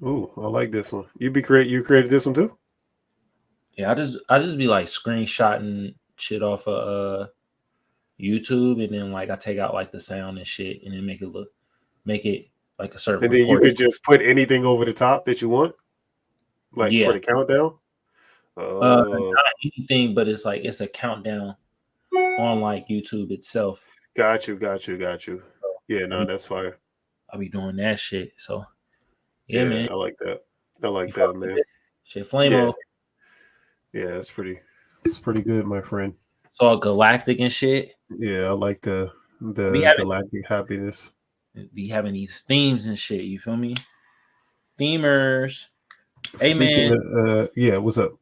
Ooh, I like this one. You created this one too? Yeah, I just be like screenshotting shit off of YouTube, and then like I take out like the sound and shit, and then make it like a certain And then you proportion. could just put anything over the top that you want, like for Yeah, the countdown. not anything, but it's a countdown on like YouTube itself. Got you. Yeah, I no, be that's fire. I be doing that shit. So yeah, Yeah, man, I like that. I you like fuck that, with man. this shit, Yeah, Flamo. yeah, it's pretty good, my friend. It's all galactic and shit. Yeah, I like I be the having galactic happiness. these themes and shit. You feel me? Themers. Hey Speaking man, of, yeah, what's up?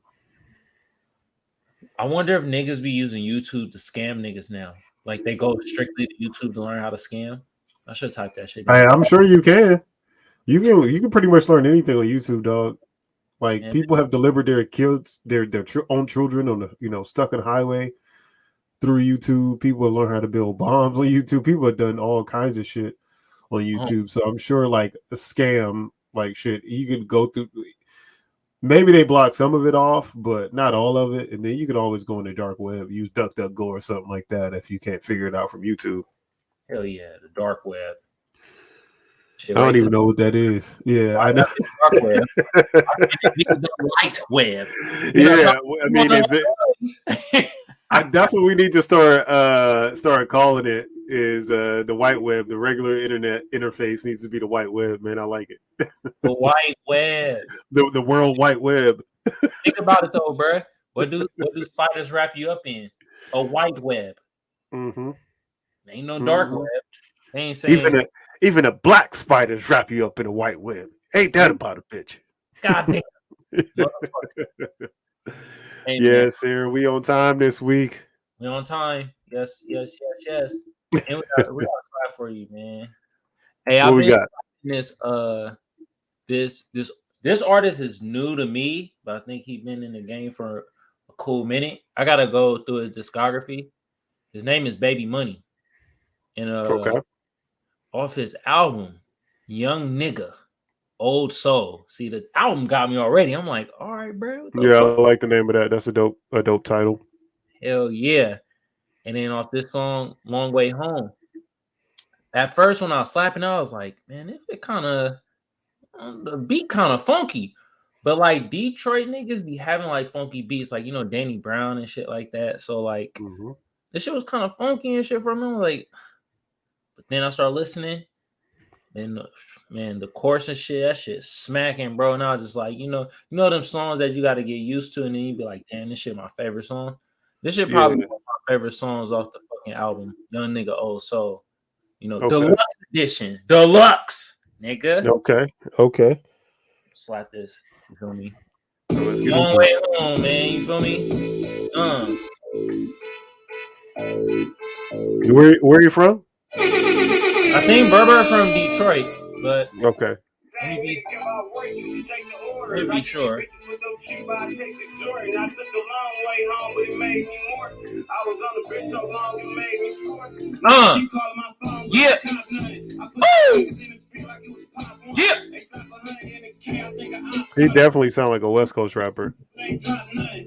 I wonder if niggas be using YouTube to scam niggas now. Like they go strictly to YouTube to learn how to scam. I should type that shit in. I'm sure you can. You can pretty much learn anything on YouTube, dog. Like Yeah, people have delivered their kids, own children on the stuck on the highway through YouTube. People have learned how to build bombs on YouTube. People have done all kinds of shit on oh, YouTube. So I'm sure like a scam, like shit, you could go through. Maybe they block some of it off, but not all of it. And then you can always go in the dark web, use DuckDuckGo or something like that if you can't figure it out from YouTube. hell yeah, the dark web. Shit, I don't wait till even know what that is. Yeah, I know. the dark web. The light web. Yeah, I mean, is it? That's what we need to start calling it. Is the white web, the regular internet interface needs to be the white web, man. I like it. The white web. The world white web. Think about it though, bro. What do spiders wrap you up in? A white web. Mm-hmm. Ain't no dark web. They ain't saying Even a black spiders wrap you up in a white web. Ain't that about a bitch? God damn. Hey, Yes, sir. We on time this week. We on time. Yes. And we got a clap for you, man. Hey, What we got? This artist is new to me, but I think he's been in the game for a cool minute. I gotta go through his discography. His name is Baby Money. And Okay. off his album, Young Nigga, Old Soul. See, the album got me already. I'm like, all right, bro. Yeah, I like the name of that. That's a dope title. Hell yeah. And then off this song, Long Way Home. At first, when I was slapping, I was like, man, it kind of, the beat kind of funky. But like Detroit niggas be having like funky beats, like, Danny Brown and shit like that. So like, this shit was kind of funky and shit for me. Like, but then I started listening. And man, the chorus and shit, that shit smacking, bro. Now just like, them songs that you got to get used to, and then you be like, damn, this shit my favorite song. This shit probably one of my favorite songs off the fucking album, Young Nigga Old Soul. Deluxe edition. Deluxe, nigga. Okay. Slap this. You feel me? Long way home, man. You feel me? Where are you from? I think Berber from Detroit, but okay. Let me be sure. Yeah. Yeah. He definitely sounds like a West Coast rapper.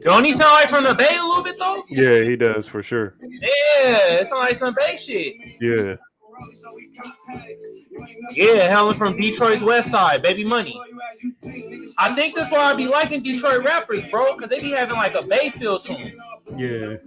Don't he sound like from the Bay a little bit though? Yeah, he does for sure. Yeah, it sounds like some Bay shit. Yeah. Yeah, hailing from Detroit's West Side, Baby Money. I think that's why I be liking Detroit rappers, bro, because they be having like a Bay feel to them. Yeah.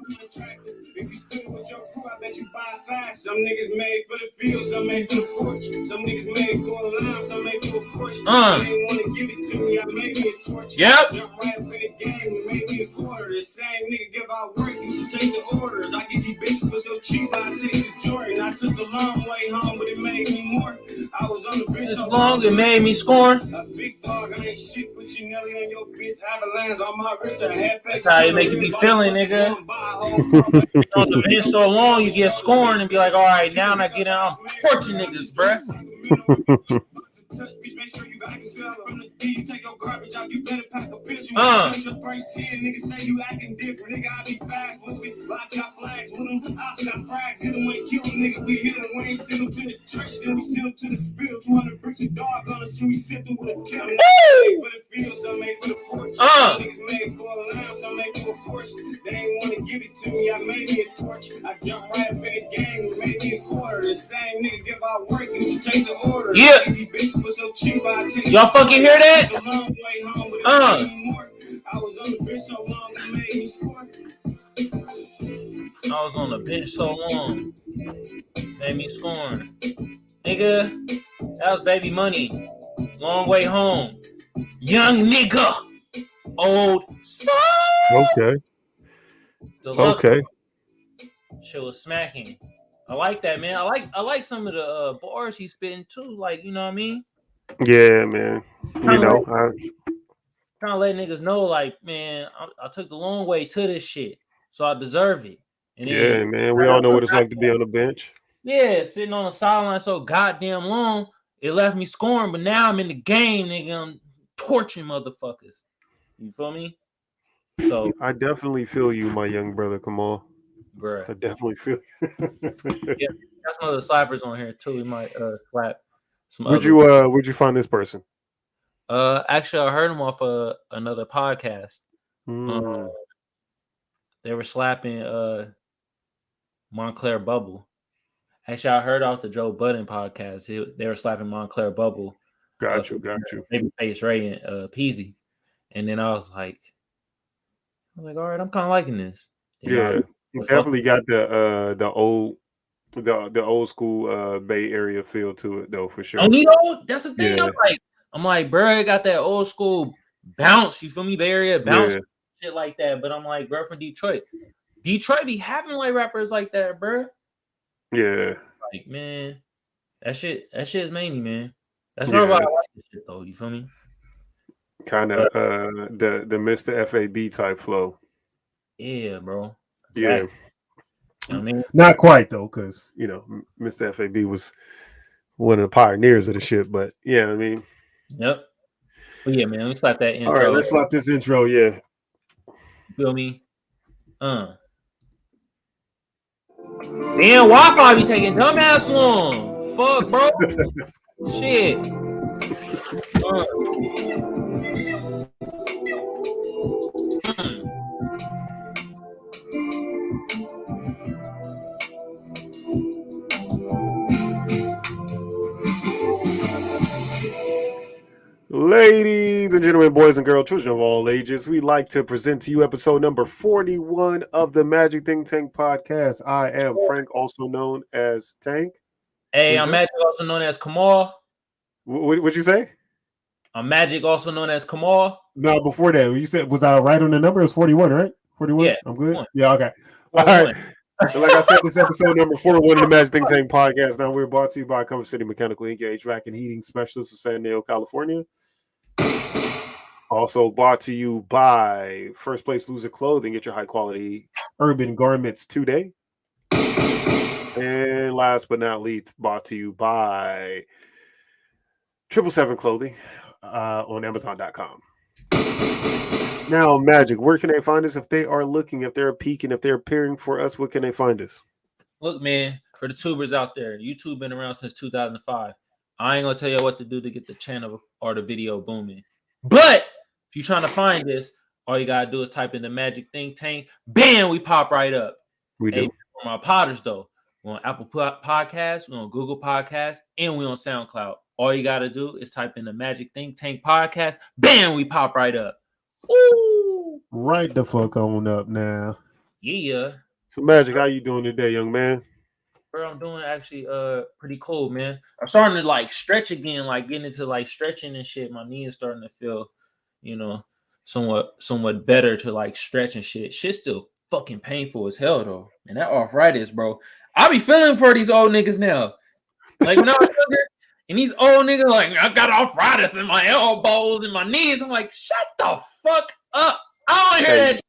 Some niggas made for the field, some made for the porch. Some niggas made for a line, some made for a porch. They ain't want to give it to me, I made me a torch. Yep. Jump right up in the game, we made me a quarter. The same nigga give out work, you should take the orders. I get these bitches for so cheap, I take the Jordan. I took the long way home, but it made me more. I was on the bitch so long, it made me scorn. A big dog, I ain't shit, but you Nelly on your bitch. Avalanche on my wrist, I half. That's how you make you be feeling, nigga. On the bench so long, you get scorned and be like, all right, now I'm not getting on torching niggas, bruh. touch, bitch, make sure you got it set from the D. You take your garbage out, you better pack a bitch. You touch your first 10, niggas say you acting different. Nigga, I be fast with it. Lots got flags with them. I got frags. Hit them, ain't kill them, nigga. We hit them. We ain't send them to the church. Then we send them to the spill. 200 bricks of dog on the shit. We sent them with a kill. Made for the field, some made for the porch. Niggas made for a lamb, some made for a Porsche. They ain't want to give it to me. I made me a torch. I jumped right up in the game and made me a quarter. The same nigga give out work and you take the order. Yeah. Y'all fucking hear that? I was on the bench so long it made me score. I was on the bench so long, made me scoring. Nigga, that was Baby Money. Long Way Home. Young nigga. Old soul. Okay. Deluxe. Okay. Shit was smacking. I like that, man. I like some of the bars he's spitting too. Like, you know what I mean? Yeah, man. Trying to let niggas know, like, man, I took the long way to this shit, so I deserve it. And yeah, man. We all know what it's like to be on the bench. Yeah, sitting on the sideline so goddamn long, it left me scoring. But now I'm in the game, nigga. I'm torching motherfuckers. You feel me? So I definitely feel you, my young brother Kamal. Bruh. I definitely feel you. Yeah, that's one of the slappers on here too. We might slap some. Where'd you find this person? Actually, I heard him off another podcast. They were slapping Montclair Bubble. Actually, I heard off the Joe Budden podcast. They were slapping Montclair Bubble. Got you. Maybe Face Ray and Peasy. And then I was like, all right, I'm kind of liking this. You definitely got the old school Bay Area feel to it though, for sure. And you know, that's the thing. Yeah. I'm like, bro, it got that old school bounce. You feel me? Bay Area bounce, shit like that. But I'm like, bro, from Detroit. Detroit be having like rappers like that, bro. Yeah. Like, man, that shit is mainly, man. That's not why I like this shit though. You feel me? Kind of the Mr. FAB type flow. Yeah, bro. Exactly. Yeah. I mean, not quite though, because you know, Mr. FAB was one of the pioneers of the shit. But yeah, I mean, yep. But yeah, man, let's slap that intro. All right, let's slap this intro. Yeah. Feel me? Damn, Wi-Fi be taking dumbass long. Fuck, bro. Shit. Ladies and gentlemen, boys and girls, children of all ages, we'd like to present to you episode number 41 of the Magic Think Tank podcast. I am Frank, also known as Tank. Hey, I'm Magic, also known as Kamal. What'd you say? I'm Magic, also known as Kamal. No, before that, you said, was I right on the number? It was 41, right? 41? Yeah. I'm good? Yeah, okay. 41. All right. And like I said, this episode number 41 of the Magic Think Tank podcast. Now we're brought to you by Comfort City Mechanical Inc., HVAC and heating specialist of San Diego, California. Also brought to you by First Place Loser Clothing. Get your high quality urban garments today. And last but not least, brought to you by 777 Clothing on Amazon.com. Now, Magic, where can they find us if they are looking, if they're peeking, if they're peering for us? What can they find us? Look, man, for the tubers out there, YouTube been around since 2005. I ain't gonna tell you what to do to get the channel or the video booming. But if you're trying to find this, all you gotta do is type in the Magic Think Tank. Bam, we pop right up. We do. For my potters, though, we're on Apple Podcasts, we're on Google Podcasts, and we're on SoundCloud. All you gotta do is type in the Magic Think Tank podcast. Bam, we pop right up. Ooh. Right the fuck on up now. Yeah. So, Magic, how you doing today, young man? Bro, I'm doing actually pretty cool, man. I'm starting to like stretch again, like getting into like stretching and shit. My knee is starting to feel, you know, somewhat better to like stretch and shit. Shit's still fucking painful as hell though. And that arthritis, bro. I be feeling for these old niggas now. Like when I was younger, and these old niggas like, I got arthritis in my elbows and my knees. I'm like, shut the fuck up. I don't hear that shit.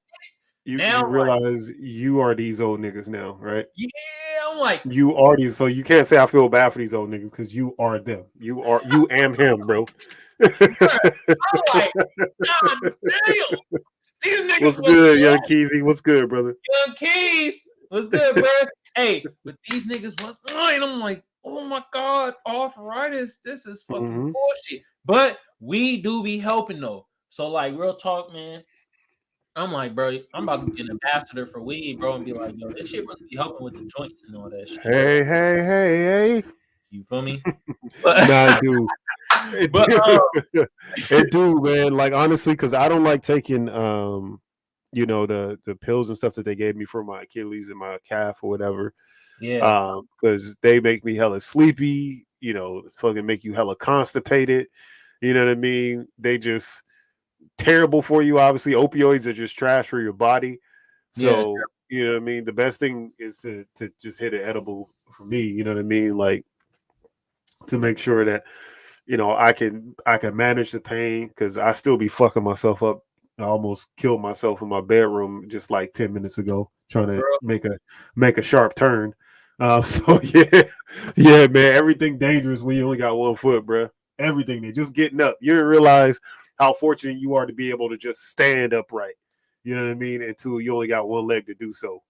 You now realize you are these old niggas now, right? yeah, I'm like, You are these, so you can't say I feel bad for these old niggas because you are them. You and him, bro. I'm like, God damn, these niggas What's was good, young Keezy? What's good, brother? Young Keith. What's good, bro? Hey, but these niggas was and I'm like, oh my god, arthritis. This is fucking bullshit. But we do be helping though. So like real talk, man. I'm like, bro, I'm about to be an ambassador for weed, bro, and be like, yo, this shit really be helping with the joints and all that shit. Hey. You feel me? Nah, dude. But It do, man. Like honestly, because I don't like taking you know, the pills and stuff that they gave me for my Achilles and my calf or whatever. yeah, Because they make me hella sleepy, you know, fucking make you hella constipated. You know what I mean? They just terrible for you. Obviously, opioids are just trash for your body. So, you know what I mean? The best thing is to just hit an edible for me, you know what I mean? Like to make sure that, you know, I can manage the pain because I still be fucking myself up. I almost killed myself in my bedroom just like 10 minutes ago, trying to make a sharp turn. So yeah, man, everything dangerous when you only got 1 foot, bro. Everything there, just getting up. You didn't realize how fortunate you are to be able to just stand upright. You know what I mean? Until you only got 1 leg to do so.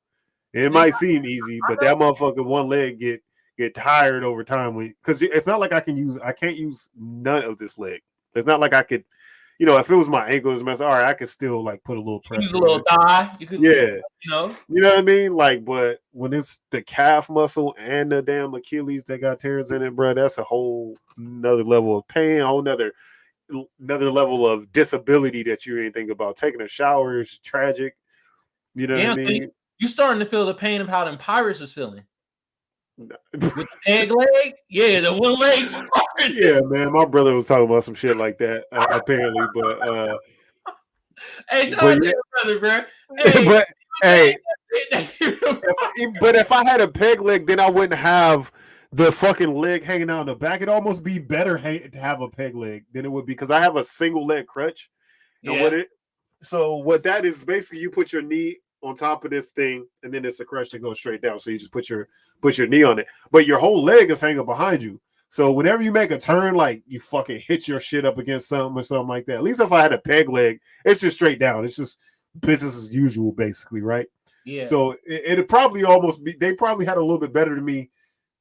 It might seem easy, but that motherfucker 1 leg get tired over time because it's not like I can't use none of this leg. It's not like I could, you know, if it was my ankles, all right, I could still like put a little pressure. Use a little thigh. You could, you know what I mean? Like, but when it's the calf muscle and the damn Achilles that got tears in it, bro, that's a whole another level of pain, a whole another level of disability that you ain't think about. Taking a shower is tragic. You know what I mean? So you starting to feel the pain of how them pirates was feeling. With the peg leg? Yeah, the 1 leg. Yeah, man. My brother was talking about some shit like that, apparently. But hey, shout out to your brother, bro. Hey, but hey, but if I had a peg leg, then I wouldn't have the fucking leg hanging out in the back. It'd almost be better to have a peg leg than it would be because I have a single leg crutch. And what that is basically, you put your knee on top of this thing, and then it's a crutch that goes straight down. So you just put your knee on it, but your whole leg is hanging behind you. So whenever you make a turn, like you fucking hit your shit up against something or something like that. At least if I had a peg leg, it's just straight down. It's just business as usual, basically, right? Yeah. So it'd probably almost be. They probably had a little bit better than me,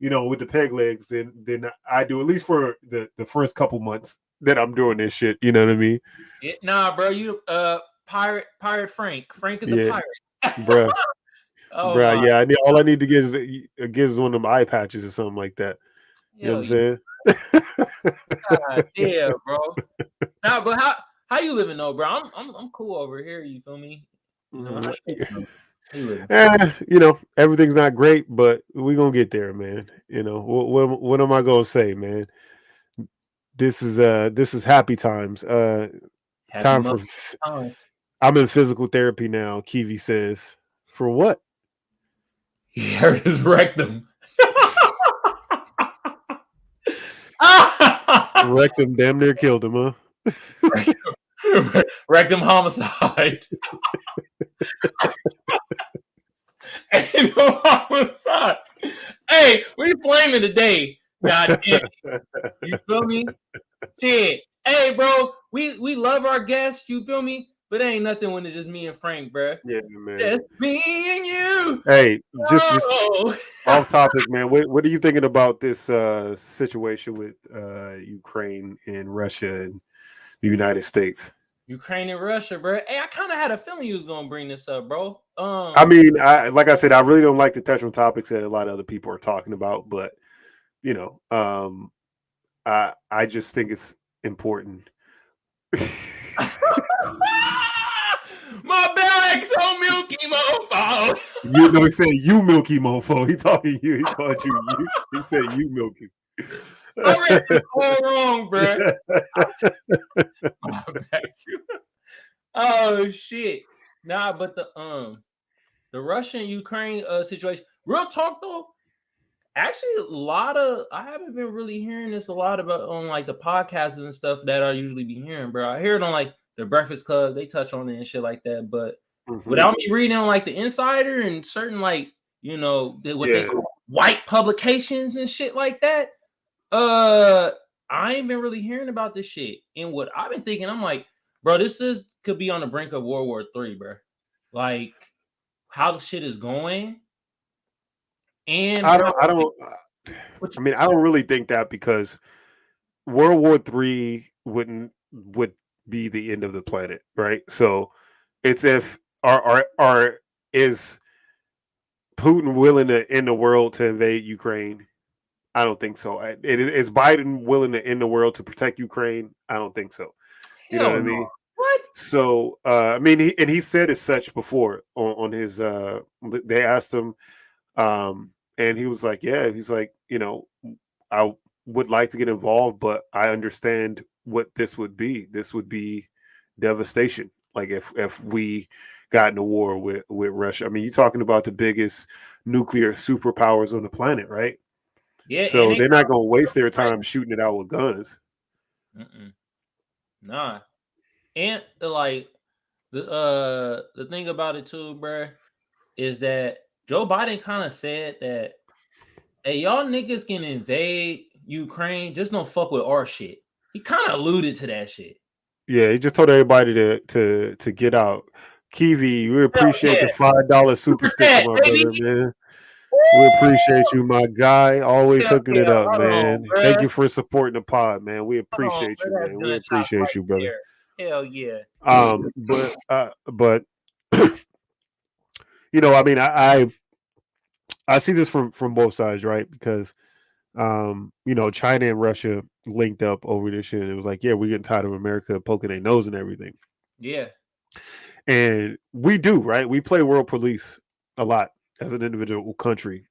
you know, with the peg legs than I do. At least for the first couple months that I'm doing this shit. You know what I mean? Nah, bro. You pirate Frank. Frank is a pirate, bro. Bro, yeah. All I need to get is one of them eye patches or something like that. You know what I'm saying? God damn, bro. Nah, but how you living though, bro? I'm cool over here. You feel me? You know, you know, everything's not great, but we're gonna get there, man. You know, what am I gonna say, man? This is happy times. Time for I'm in physical therapy now, Kiwi says. For what? He hurt his rectum. Rectum damn near killed him, huh? Rectum homicide. Ain't no homicide. Hey, we flaming today. God damn it. You feel me? Shit. Hey, bro, we love our guests. You feel me? But it ain't nothing when it's just me and Frank, bro. Yeah, man. Just me and you. Hey, just off topic, man. What are you thinking about this situation with Ukraine and Russia and the United States? Ukraine and Russia, bro. Hey, I kind of had a feeling you was gonna bring this up, bro. I mean, like I said, I really don't like to touch on topics that a lot of other people are talking about, but you know, I just think it's important. My back so milky, mofo. You know, he said you milky mofo. He talking you. He called you. He said you milky. I read this all wrong, bro. Oh shit! Nah, but the Russian Ukraine situation. Real talk though. Actually, I haven't been really hearing this a lot about on like the podcasts and stuff that I usually be hearing, bro. I hear it on like the Breakfast Club. They touch on it and shit like that, but without me reading on like the Insider and certain like what they call white publications and shit like that. I ain't been really hearing about this shit. And what I've been thinking, I'm like, bro, could be on the brink of World War III, bro. Like how the shit is going. And I don't really think that, because World War III would be the end of the planet, right? So it's if is Putin willing to end the world to invade Ukraine? I don't think so. Is Biden willing to end the world to protect Ukraine? I don't think so. You know what I mean? What? So he said as such before on his. They asked him, and he was like, "Yeah." He's like, I would like to get involved, but I understand what this would be. This would be devastation. Like if we got in a war with Russia. I mean, you're talking about the biggest nuclear superpowers on the planet, right? Yeah. So they're not going to waste their time shooting it out with guns. Nah. And like the thing about it too, bro, is that Joe Biden kind of said that, hey, y'all niggas can invade Ukraine, just don't fuck with our shit. He kind of alluded to that shit. Yeah, he just told everybody to get out. Kiwi, we appreciate the $5 super sticker, my brother, man. We appreciate you, my guy. Always hooking it up, man. Thank you for supporting the pod, man. We appreciate you, man. We appreciate you, brother. Hell yeah. But I mean, I see this from both sides, right? Because China and Russia linked up over this shit. And it was like, yeah, we're getting tired of America poking their nose and everything. Yeah. And we do, right? We play world police a lot as an individual country.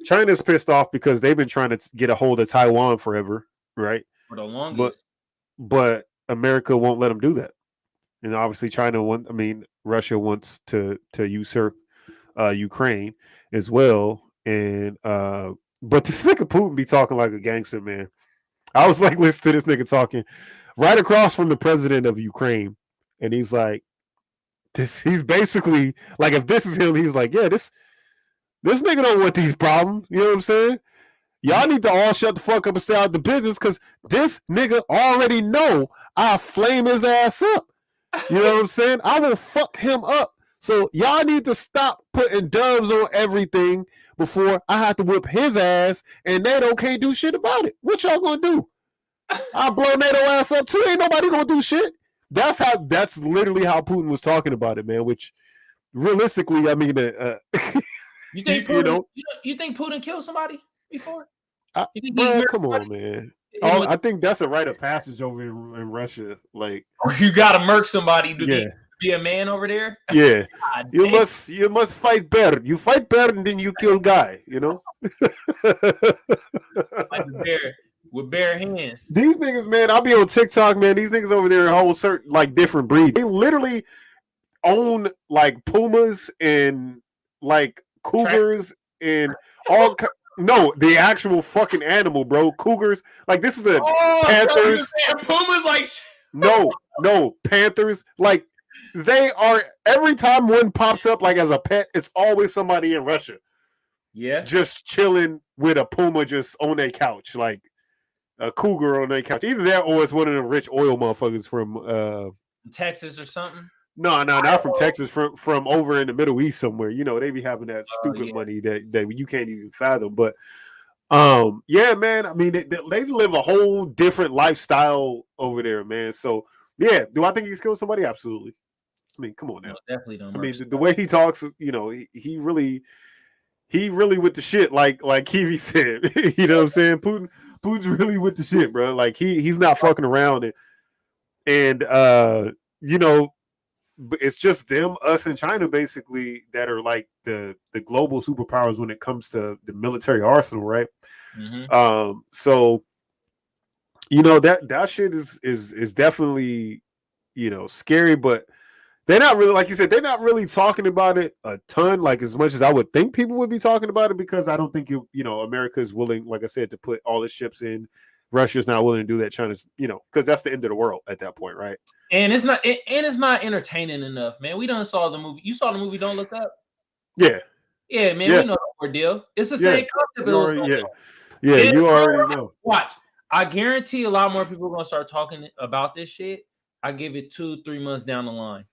China's pissed off because they've been trying to get a hold of Taiwan forever, right? For the longest. But America won't let them do that. And obviously Russia wants to usurp Ukraine as well. And but this nigga Putin be talking like a gangster, man. I was like listening to this nigga talking right across from the president of Ukraine. And he's like, he's basically like, if this is him, he's like, yeah, this nigga don't want these problems. You know what I'm saying? Y'all need to all shut the fuck up and stay out of the business, because this nigga already know I'll flame his ass up. You know what I'm saying? I will fuck him up. So y'all need to stop putting dubs on everything before I have to whip his ass, and NATO can't do shit about it. What y'all gonna do? I'll blow NATO ass up too. Ain't nobody gonna do shit. That's literally how Putin was talking about it, man. Which realistically, I mean, you think Putin, you think Putin killed somebody before? Bro, come on, man. I think that's a rite of passage over in Russia. Like, you gotta murk somebody to be a man over there. Yeah, you must fight bear. You fight bear and then you kill guy. Like a bear with bare hands. These niggas, man, I'll be on TikTok, man. These niggas over there, a whole certain like different breed. They literally own like pumas and like cougars and all. No, the actual fucking animal, bro. Cougars. Like, this is a panthers. Pumas, like no panthers. Like, they are, every time one pops up like as a pet, it's always somebody in Russia. Yeah, just chilling with a puma just on their couch, like a cougar on their couch. Either that or it's one of the rich oil motherfuckers from Texas or something. No, not from Texas. From over in the Middle East somewhere. They be having that stupid money that you can't even fathom. But yeah, man. I mean, they live a whole different lifestyle over there, man. So yeah, do I think he's killed somebody? Absolutely. I mean, come on now. No, definitely don't. I mean, the way he talks, he really with the shit. Like Kiwi said, you know what I'm saying? Putin's really with the shit, bro. Like he's not fucking around and but it's just them, us, and China basically that are like the global superpowers when it comes to the military arsenal, right? Mm-hmm. So that shit is definitely scary, but they're not really, like you said, they're not really talking about it a ton, like as much as I would think people would be talking about it, because I don't think America is willing, like I said, to put all its ships in Russia's not willing to do that. China's, because that's the end of the world at that point, right? And it's not entertaining enough, man. We done saw the movie. You saw the movie Don't Look Up? Yeah. Yeah, man, we know the ordeal. It's the same concept. You already know. Watch. I guarantee a lot more people are gonna start talking about this shit. I give it 2-3 months down the line.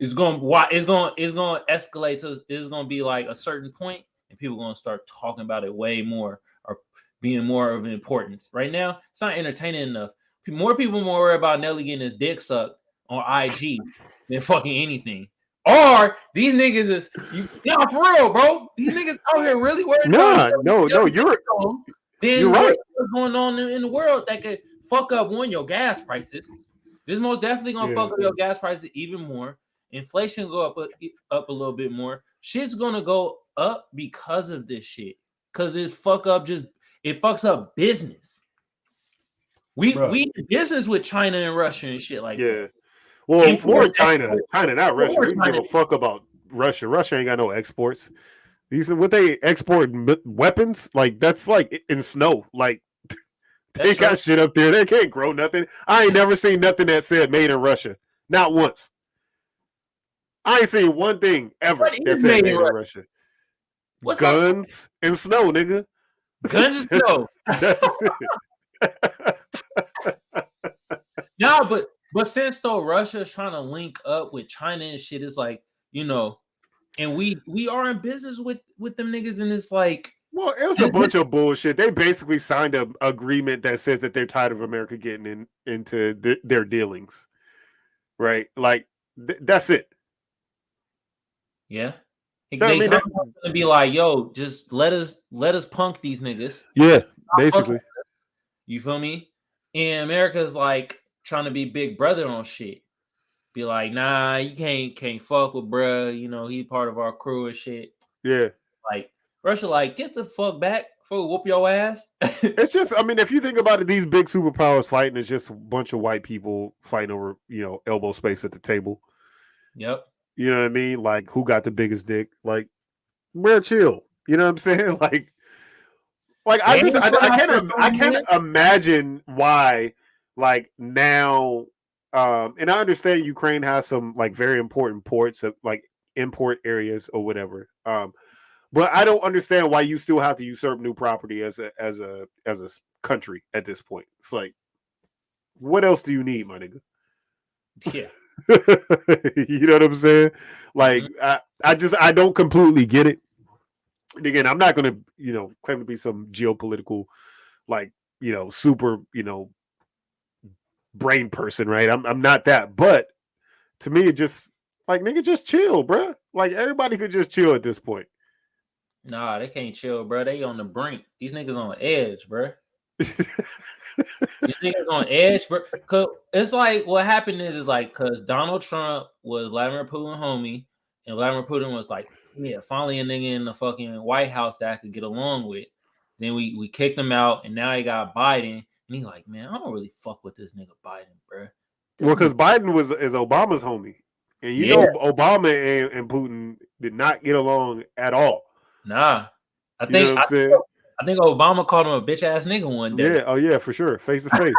It's gonna escalate to it's gonna be like a certain point, and people are gonna start talking about it way more or being more of importance. Right now, it's not entertaining enough. More people more worried about Nelly getting his dick sucked on IG than fucking anything. Or these niggas is for real, bro. These niggas out here really worried about no, you're right. What's going on in the world that could fuck up your gas prices. This most definitely gonna fuck up your gas prices even more. Inflation go up a little bit more. Shit's gonna go up because of this shit. Cause it fucks up business. We in business with China and Russia and shit like that. Well, more China, not Russia. We don't give a fuck about Russia. Russia ain't got no exports. What they export weapons, like that's like in snow. Like they got shit up there. They can't grow nothing. I ain't never seen nothing that said made in Russia. Not once. I ain't seen one thing ever that said made in Russia. What's guns and snow, nigga. Guns and snow. That's it. No, but since though Russia's trying to link up with China and shit, it's like, and we are in business with them niggas, and it's like, well, it was a bunch of bullshit. They basically signed an agreement that says that they're tired of America getting into their dealings, right? Like that's it. Yeah, they gonna be like, yo, just let us punk these niggas. Yeah, basically. You feel me? And America's like trying to be big brother on shit. Be like, nah, you can't fuck with bruh. He part of our crew and shit. Yeah. Like Russia, like, get the fuck back before we whoop your ass. It's just, I mean, if you think about it, these big superpowers fighting is just a bunch of white people fighting over, elbow space at the table. Yep. You know what I mean? Like, who got the biggest dick? Like, we're chill. You know what I'm saying? Like I can't imagine why. Like now, and I understand Ukraine has some like very important ports of like import areas or whatever. But I don't understand why you still have to usurp new property as a country at this point. It's like, what else do you need, my nigga? Yeah. You know what I'm saying? Like, I don't completely get it. And again, I'm not going to, claim to be some geopolitical, like, super, brain person, right? I'm not that. But to me, it just, like, nigga, just chill, bro. Like, everybody could just chill at this point. Nah, they can't chill, bro. They on the brink. These niggas on edge, bro. These niggas on edge, bro. Cause it's like what happened is like because Donald Trump was Vladimir Putin homie, and Vladimir Putin was like, yeah, finally a nigga in the fucking White House that I could get along with. Then we kicked him out, and now he got Biden, and he's like, man, I don't really fuck with this nigga Biden, bro. Well, because Biden is Obama's homie, and know Obama and Putin did not get along at all. Nah, I think Obama called him a bitch ass nigga one day. Yeah, oh yeah, for sure, face to face,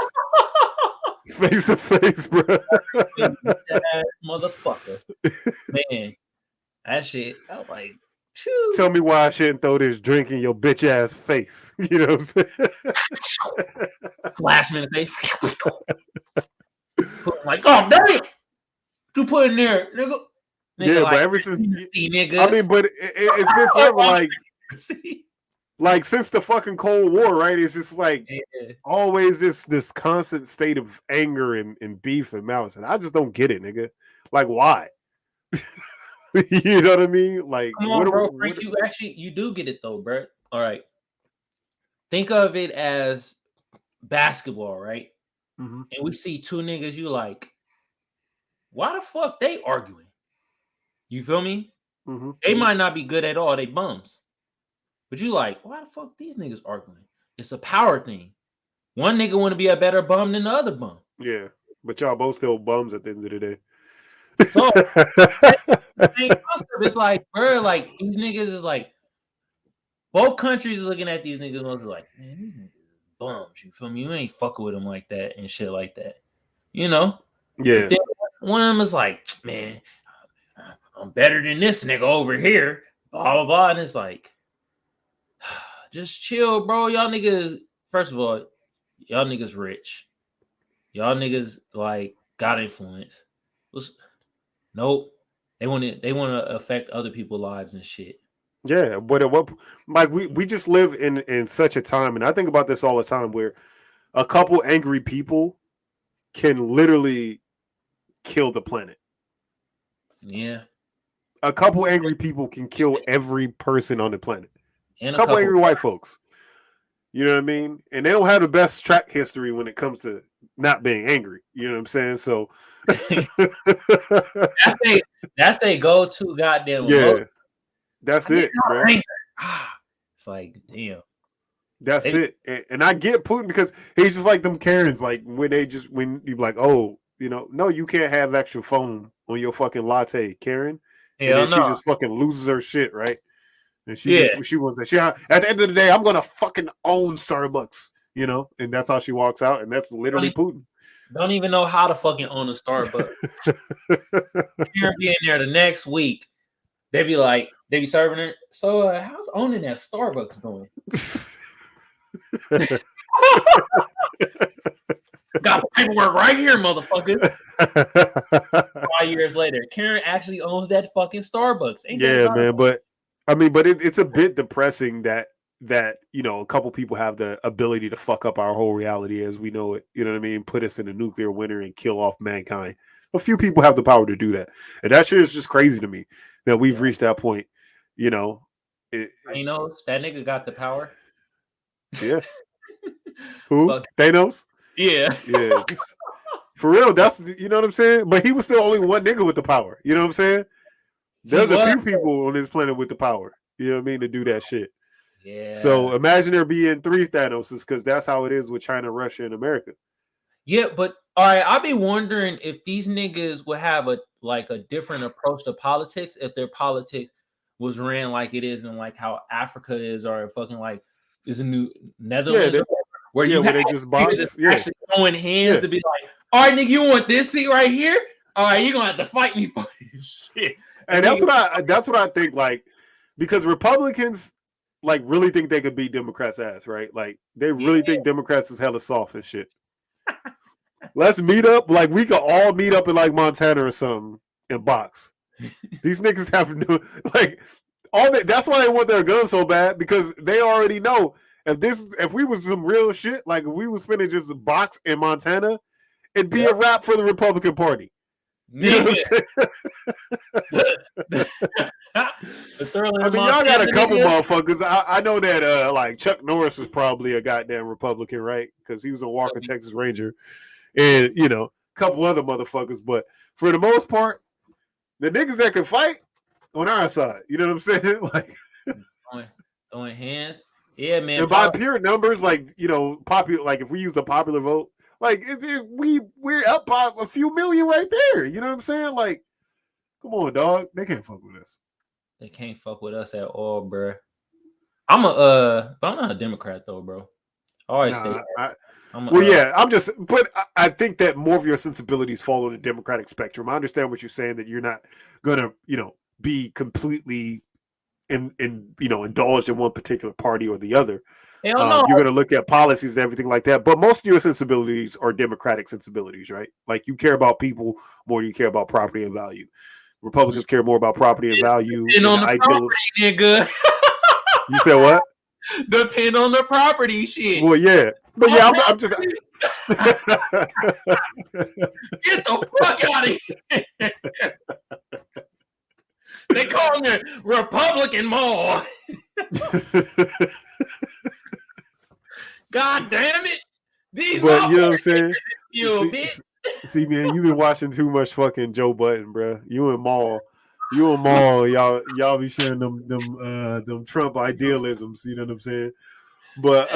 face to face, bro. Motherfucker, man, that shit. I was like, Phew. Tell me why I shouldn't throw this drink in your bitch ass face. You know what I'm saying? Flash me in the face. Like, oh damn, you put in there, nigga. Yeah, like, but ever since, nigga. I mean, but it's been forever, like since the fucking Cold War, right? It's just like always this constant state of anger and beef and malice, and I just don't get it, nigga. Like, why? You know what I mean? Like, come on, bro, Frank, you do get it though, bro. All right, think of it as basketball, right? Mm-hmm. And we see two niggas, you like, why the fuck they arguing? You feel me? Mm-hmm. They might not be good at all. They bums. But you like, why the fuck these niggas arguing? It's a power thing. One nigga want to be a better bum than the other bum. Yeah. But y'all both still bums at the end of the day. So, it's like, bro, like, these niggas is like, both countries is looking at these niggas and like, man, these niggas is bums. You feel me? You ain't fucking with them like that and shit like that. You know? Yeah. But then one of them is like, man, I'm better than this nigga over here. Blah, blah, blah. And it's like, just chill, bro. Y'all niggas, first of all, y'all niggas rich. Y'all niggas like got influence. Nope. They want to affect other people's lives and shit. Yeah, but at what, like we just live in such a time, and I think about this all the time, where a couple angry people can literally kill the planet. Yeah. A couple angry people can kill every person on the planet. And a couple angry white folks. You know what I mean? And they don't have the best track history when it comes to not being angry. You know what I'm saying? So that's they go-to goddamn yeah. emotion. That's it, bro. It's like, damn. That's it. And I get Putin because he's just like them Karens, like when you're like, oh, you know, no, you can't have extra foam on your fucking latte, Karen. And then she just fucking loses her shit, right? And she wants that. At the end of the day, I'm gonna fucking own Starbucks, you know, and that's how she walks out, and that's literally Putin. Don't even know how to fucking own a Starbucks. Karen be in there the next week. They be serving it. So how's owning that Starbucks going? Got the paperwork right here, motherfucker. 5 years later, Karen actually owns that fucking Starbucks. Man, but I mean, but it's a bit depressing that you know a couple people have the ability to fuck up our whole reality as we know it. You know what I mean? Put us in a nuclear winter and kill off mankind. A few people have the power to do that, and that shit is just crazy to me that we've reached that point. You know, that nigga got the power. Yeah. Who? Thanos? Yeah. Yeah. For real, that's, you know what I'm saying? But he was still only one nigga with the power. You know what I'm saying? There's a few people on this planet with the power. You know what I mean? To do that shit. Yeah. So imagine there being 3 Thanoses, because that's how it is with China, Russia, and America. Yeah, but all right, I'd be wondering if these niggas would have a different approach to politics if their politics was ran like it is and like how Africa is, or fucking like is a new Netherlands, where they just box, actually throwing hands to be like, all right, nigga, you want this seat right here? All right, you're gonna have to fight me for this shit. And that's what I think, like, because Republicans like really think they could beat Democrats' ass, right? Like they really think Democrats is hella soft and shit. Let's meet up. Like we could all meet up in like Montana or something and box. These niggas have no like all that. That's why they want their guns so bad, because they already know if we was some real shit, like if we was finna just box in Montana, it'd be a wrap for the Republican Party. You know what I'm saying? I mean, y'all got a couple motherfuckers. I know that like Chuck Norris is probably a goddamn Republican, right? Because he was a Walker, Texas Ranger, and you know, a couple other motherfuckers. But for the most part, the niggas that can fight on our side, you know what I'm saying? Like throwing hands, yeah, man. And by pure numbers, like you know, popular. Like if we use the popular vote. Like we're up by a few million right there. You know what I'm saying? Like, come on, dog. They can't fuck with us. They can't fuck with us at all, bro. But I'm not a Democrat though, bro. I always say that. But I think that more of your sensibilities fall on the Democratic spectrum. I understand what you're saying, that you're not gonna, you know, be completely indulged in one particular party or the other. You're going to look at policies and everything like that. But most of your sensibilities are Democratic sensibilities, right? Like you care about people more than you care about property and value. Republicans care more about property and value. Depend on the property, nigga. You said what? Depend on the property, shit. Well, yeah. But yeah, I'm just... Get the fuck out of here. They call me Republican Mall. God damn it! But you know what I'm saying? See, man, you've been watching too much fucking Joe Budden, bro. You and Maul, y'all be sharing them Trump idealisms. You know what I'm saying? But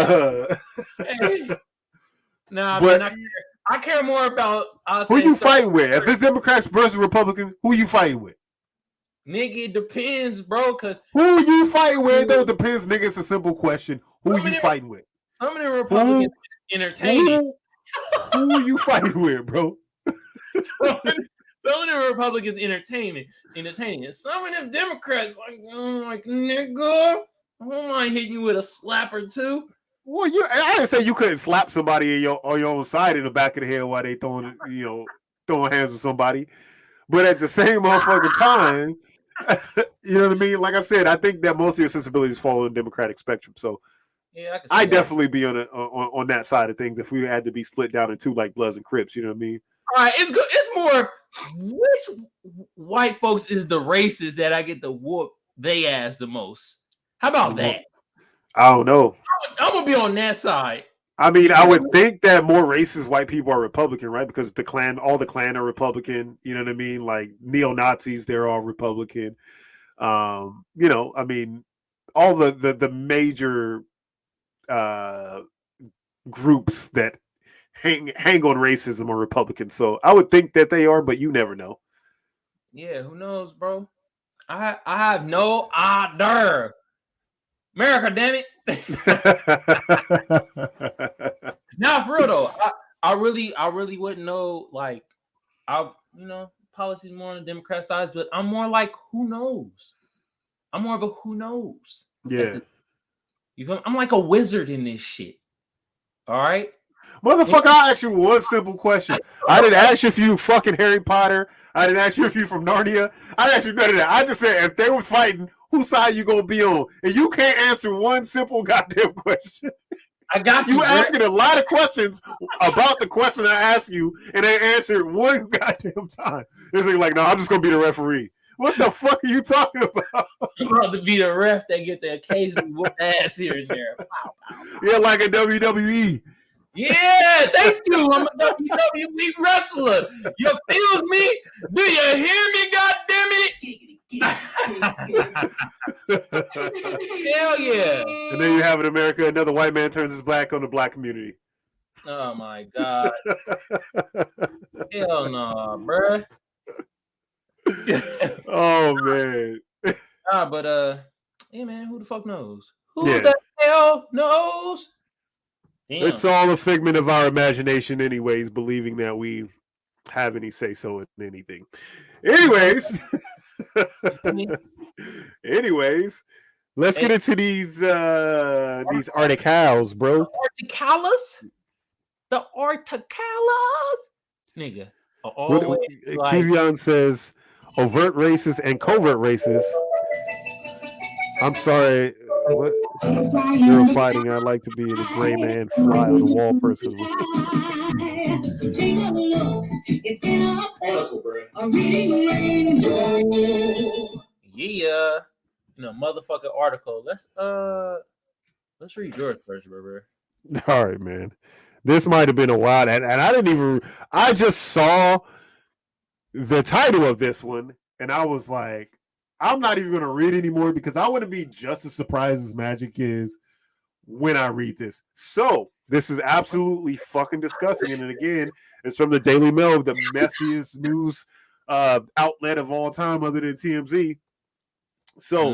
I care more about who you fighting with. If it's Democrats versus Republicans, who you fighting with? Nigga, it depends, bro. Cause who you fighting with? Though depends, nigga. It's a simple question. Who you fighting with? Some of the Republicans entertaining. Who are you fighting with, bro? Some of the Republicans entertaining. And some of them Democrats like nigga, I might hit you with a slap or two. Well, I didn't say you couldn't slap somebody on your own side in the back of the head while they throwing hands with somebody. But at the same motherfucking time, you know what I mean? Like I said, I think that most of your sensibilities fall on the Democratic spectrum. So yeah, I definitely be on that side of things if we had to be split down into like Bloods and Crips. You know what I mean? All right, it's good. It's more of which white folks is the racist that I get to whoop they ass the most. How about that? I don't know. I'm gonna be on that side. I mean, I would think that more racist white people are Republican, right? Because all the Klan are Republican. You know what I mean? Like neo-Nazis, they're all Republican. I mean, all the major groups that hang on racism are Republicans. So I would think that they are, but you never know. Yeah, who knows, bro? I have no idea. America, damn it. Now, for real though, I really wouldn't know. Like, policies more on the Democrat side, but I'm more like, who knows? I'm more of a who knows. Yeah. You feel me? I'm like a wizard in this shit. All right. Motherfucker, I'll ask you one simple question. I didn't ask you if you fucking Harry Potter. I didn't ask you if you from Narnia. I didn't ask you none of that. I just said if they were fighting, whose side you gonna be on? And you can't answer one simple goddamn question. I got you. You asking a lot of questions about the question I asked you, and they answered one goddamn time. It's like, no, I'm just gonna be the referee. What the fuck are you talking about? I'm about to be the ref that get the occasionally whoop ass here and there. Pow, pow, pow. Yeah, like a WWE. Yeah, thank you. I'm a WWE wrestler. You feels me? Do you hear me? God damn it! Hell yeah! And then you have in America, another white man turns his back on the black community. Oh my god! Hell no, bruh. Oh man. But yeah, man. Who the fuck knows? Who the hell knows? Damn. It's all a figment of our imagination, anyways. Believing that we have any say so in anything. Anyways, let's get into these articles, bro. The articles, nigga. Kivion says overt racist and covert racist. I'm sorry. What? Girl fighting. I'd like to be the gray man fly on the wall person. Yeah. Motherfucking article. Let's read yours first, bro. All right, man. This might have been a while, and I just saw the title of this one, and I was like, I'm not even going to read anymore because I want to be just as surprised as Magic is when I read this. So this is absolutely fucking disgusting. And again, it's from the Daily Mail, the messiest news outlet of all time other than TMZ. So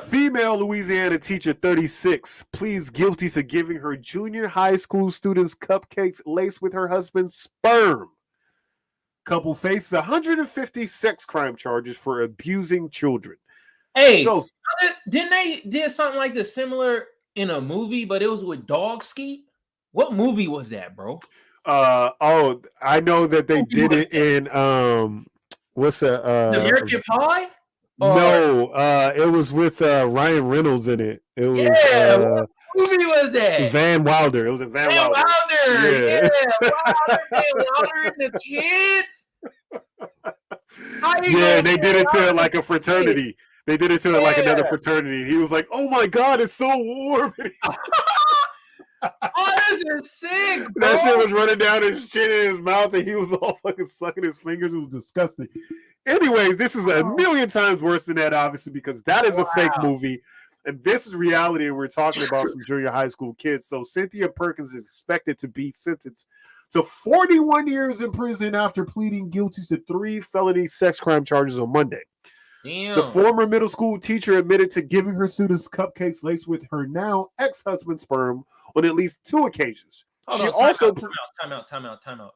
female Louisiana teacher 36 pleads guilty to giving her junior high school students cupcakes laced with her husband's sperm. Couple faces 150 sex crime charges for abusing children. Hey, so didn't they did something like this similar in a movie, but it was with dog ski? What movie was that, bro? I know that they did it in what's the American Pie? No, it was with Ryan Reynolds in it. It was what movie was that? Van Wilder. It was a Van Wilder. Yeah. Wilder and the kids. Yeah, they did it to like a fraternity. They did it to like another fraternity. He was like, "Oh my god, it's so warm." Oh, this is sick, bro. That shit was running down his chin and his mouth, and he was all fucking sucking his fingers. It was disgusting. Anyways, this is a million times worse than that, obviously, because that is a fake movie. And this is reality, and we're talking about some junior high school kids. So Cynthia Perkins is expected to be sentenced to 41 years in prison after pleading guilty to 3 felony sex crime charges on Monday. Damn. The former middle school teacher admitted to giving her students cupcakes laced with her now ex-husband's sperm on at least 2 occasions. Hold She on, also time out.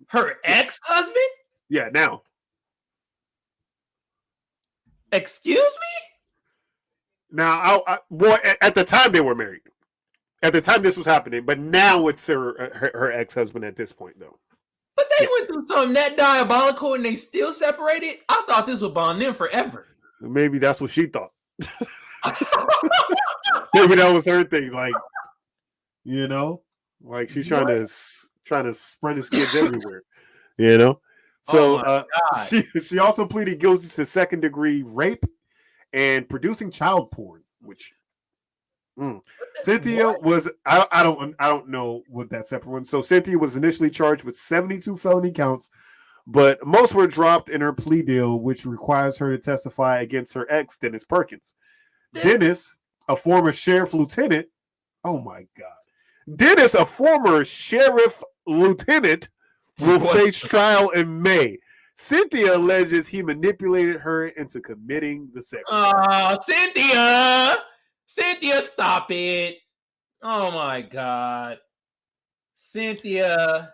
Her ex-husband? Yeah, now. Excuse me? Now, well, at the time they were married. At the time this was happening, but now it's her ex-husband at this point, though. But they went through something that diabolical and they still separated? I thought this would bond them forever. Maybe that's what she thought. Maybe that was her thing. Like, you know, like she's trying to spread his kids everywhere. You know, so she also pleaded guilty to 2nd-degree rape and producing child porn, which Cynthia was I don't know what that separate one. So Cynthia was initially charged with 72 felony counts, but most were dropped in her plea deal, which requires her to testify against her ex, Dennis Perkins. Dennis, a former sheriff lieutenant. Oh my God. Dennis, a former sheriff lieutenant, will face trial in May. Cynthia alleges he manipulated her into committing the sex crime. Cynthia! Cynthia, stop it. Oh my God. Cynthia.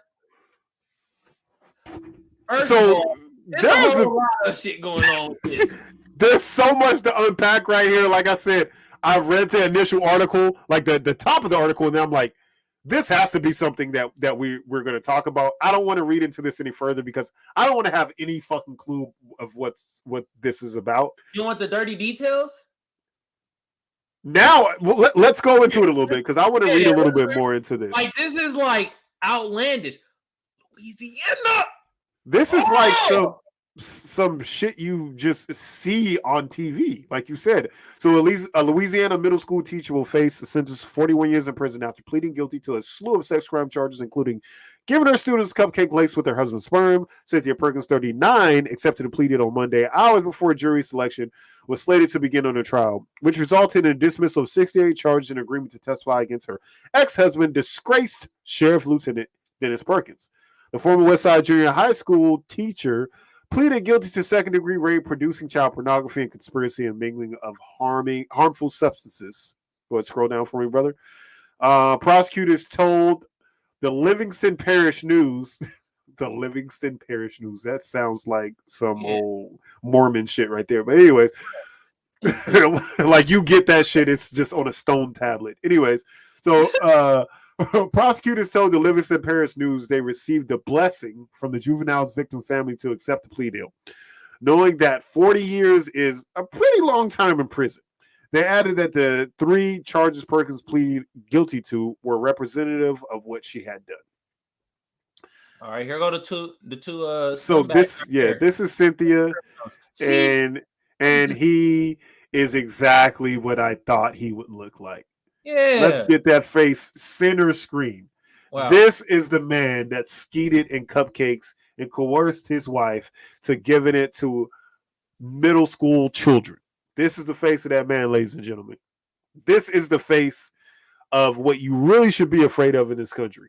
So there's a lot of shit going on with this. There's so much to unpack right here. Like I said, I read the initial article, like the top of the article, and then I'm like, this has to be something that we're going to talk about. I don't want to read into this any further because I don't want to have any fucking clue of what this is about. You want the dirty details? Now, let's go into it a little bit because I want to read a little bit more into this. Like, this is like outlandish. Louisiana. This is like some shit you just see on TV, like you said. So at least a Louisiana middle school teacher will face a sentence of 41 years in prison after pleading guilty to a slew of sex crime charges, including giving her students cupcake laced with her husband's sperm. Cynthia Perkins, 39, accepted a plea deal on Monday, hours before jury selection was slated to begin on her trial, which resulted in a dismissal of 68 charges and agreement to testify against her ex-husband, disgraced Sheriff Lieutenant Dennis Perkins. The former Westside Junior High School teacher pleaded guilty to 2nd-degree rape, producing child pornography, and conspiracy and mingling of harmful substances. Go ahead, scroll down for me, brother. Prosecutors told the Livingston Parish News. The Livingston Parish News. That sounds like some old Mormon shit right there. But anyways, like you get that shit. It's just on a stone tablet. Anyways, so prosecutors told the Livingston Parish News they received a blessing from the juvenile's victim family to accept the plea deal, knowing that 40 years is a pretty long time in prison. They added that the 3 charges Perkins pleaded guilty to were representative of what she had done. All right, here go the two. So this is Cynthia, and he is exactly what I thought he would look like. Yeah. Let's get that face center screen. Wow. This is the man that skeeted in cupcakes and coerced his wife to giving it to middle school children. This is the face of that man, ladies and gentlemen. This is the face of what you really should be afraid of in this country.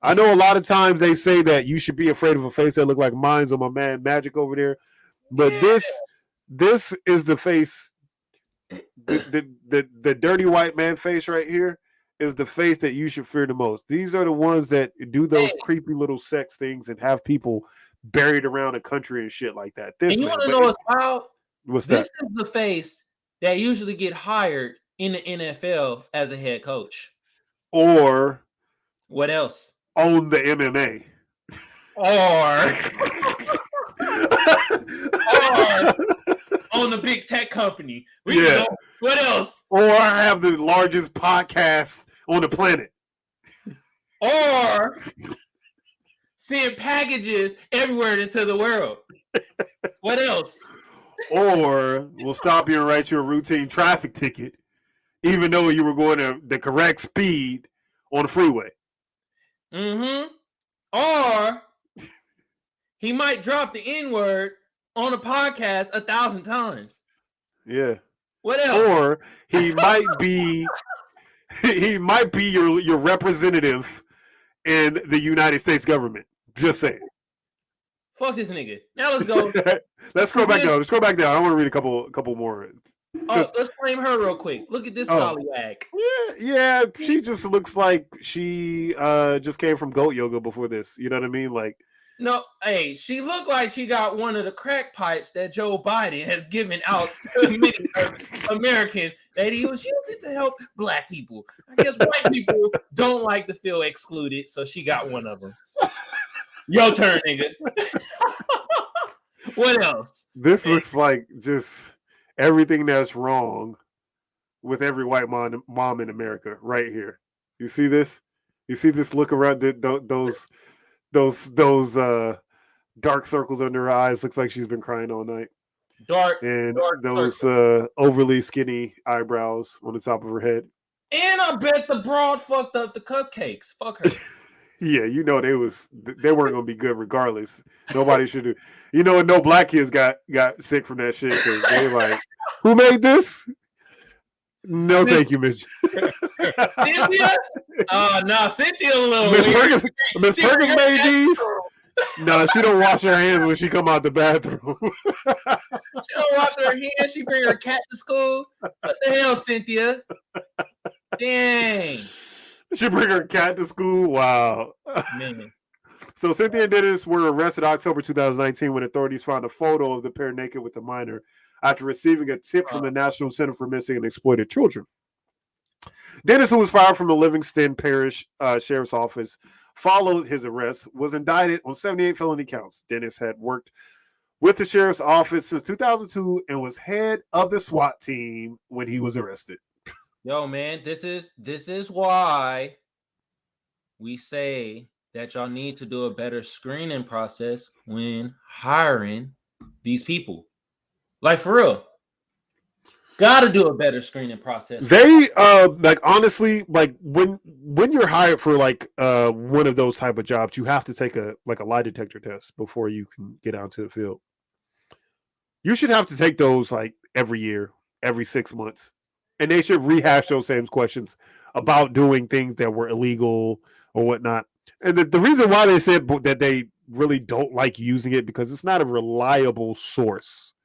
I know a lot of times they say that you should be afraid of a face that look like mine's on my man Magic over there. But this is the face. The dirty white man face right here is the face that you should fear the most. These are the ones that do those creepy little sex things and have people buried around the country and shit like that. You want to know what's wild? What's that? This is the face that usually get hired in the NFL as a head coach. Or what else? Own the MMA. Or own the big tech company. What else? Or have the largest podcast on the planet. Or send packages everywhere into the world. What else? Or we'll stop you and write you a routine traffic ticket, even though you were going at the correct speed on the freeway. Mm-hmm. Or he might drop the N-word on a podcast 1,000 times. Yeah. What else? Or he might be your representative in the United States government. Just saying. Fuck this nigga. Now let's go. Let's scroll back down. Let's scroll back down. I want to read a couple more. Oh, let's flame her real quick. Look at this scallywag. Yeah. She just looks like she just came from goat yoga before this. You know what I mean? Like, no, hey, she looked like she got one of the crack pipes that Joe Biden has given out to many Americans that he was using to help black people. I guess white people don't like to feel excluded, so she got one of them. Your turn, nigga. What else? This looks like just everything that's wrong with every white mom in America right here. You see this? You see this look around those dark circles under her eyes? Looks like she's been crying all night. Dark those overly skinny eyebrows on the top of her head. And I bet the broad fucked up the cupcakes. Fuck her. Yeah, you know they weren't gonna be good regardless. Nobody should do. You know, no black kids got sick from that shit because they like, who made this? No, thank you, Miss. Cynthia? No, Cynthia a little. Miss Perkins made these. No, she don't wash her hands when she come out the bathroom. She don't wash her hands. She bring her cat to school. What the hell, Cynthia? Dang. She bring her cat to school. Wow. Man. So Cynthia and Dennis were arrested October 2019 when authorities found a photo of the pair naked with a minor after receiving a tip from the National Center for Missing and Exploited Children. Dennis, who was fired from the Livingston Parish Sheriff's Office, followed his arrest, was indicted on 78 felony counts. Dennis had worked with the Sheriff's Office since 2002 and was head of the SWAT team when he was arrested. Yo, man, this is why we say that y'all need to do a better screening process when hiring these people. Like, for real. Got to do a better screening process. They like, honestly, like when you're hired for like one of those type of jobs, you have to take a lie detector test before you can get out to the field. You should have to take those like every year, every 6 months. And they should rehash those same questions about doing things that were illegal or whatnot. And the reason why they said that they really don't like using it because it's not a reliable source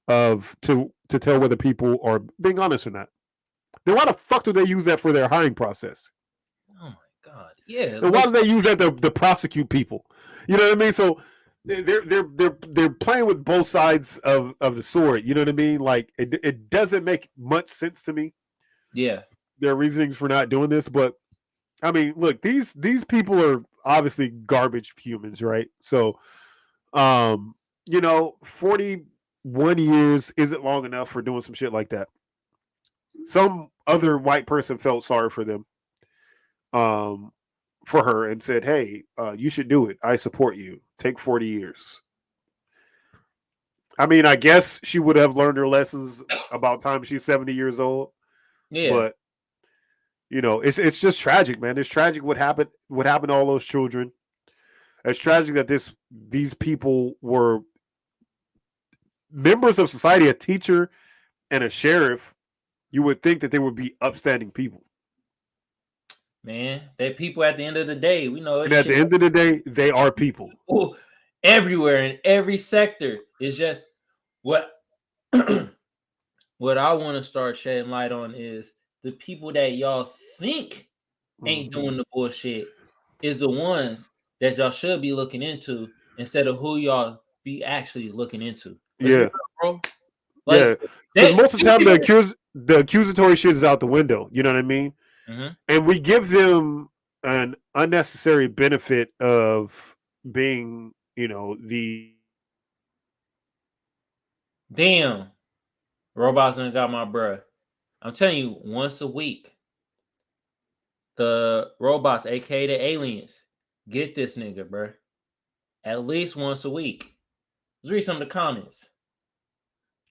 to tell whether people are being honest or not. Then why the fuck do they use that for their hiring process? Oh my God. Yeah. And why do they use that to prosecute people? You know what I mean? So they're playing with both sides of the sword. You know what I mean? Like it doesn't make much sense to me. Yeah. Their reasonings for not doing this, but I mean, look, these people are obviously garbage humans, right? So 41 years isn't long enough for doing some shit like that. Some other white person felt sorry for them. For her and said, hey, you should do it. I support you. Take 40 years. I mean, I guess she would have learned her lessons about time she's 70 years old. Yeah. But, it's just tragic, man. It's tragic what happened to all those children. It's tragic that these people were members of society, a teacher and a sheriff. You would think that they would be upstanding people. Man, they're people at the end of the day. We know. And at the end of the day, they are people. Everywhere in every sector. It's just what what I want to start shedding light on is the people that y'all think ain't doing the bullshit is the ones that y'all should be looking into instead of who y'all be actually looking into. Yeah, bro. Like, because most of the time the accusatory shit is out the window. You know what I mean? Mm-hmm. And we give them an unnecessary benefit of being, the damn robots ain't got my bruh. I'm telling you, once a week, the robots, aka the aliens, get this nigga, bruh. At least once a week. Let's read some of the comments.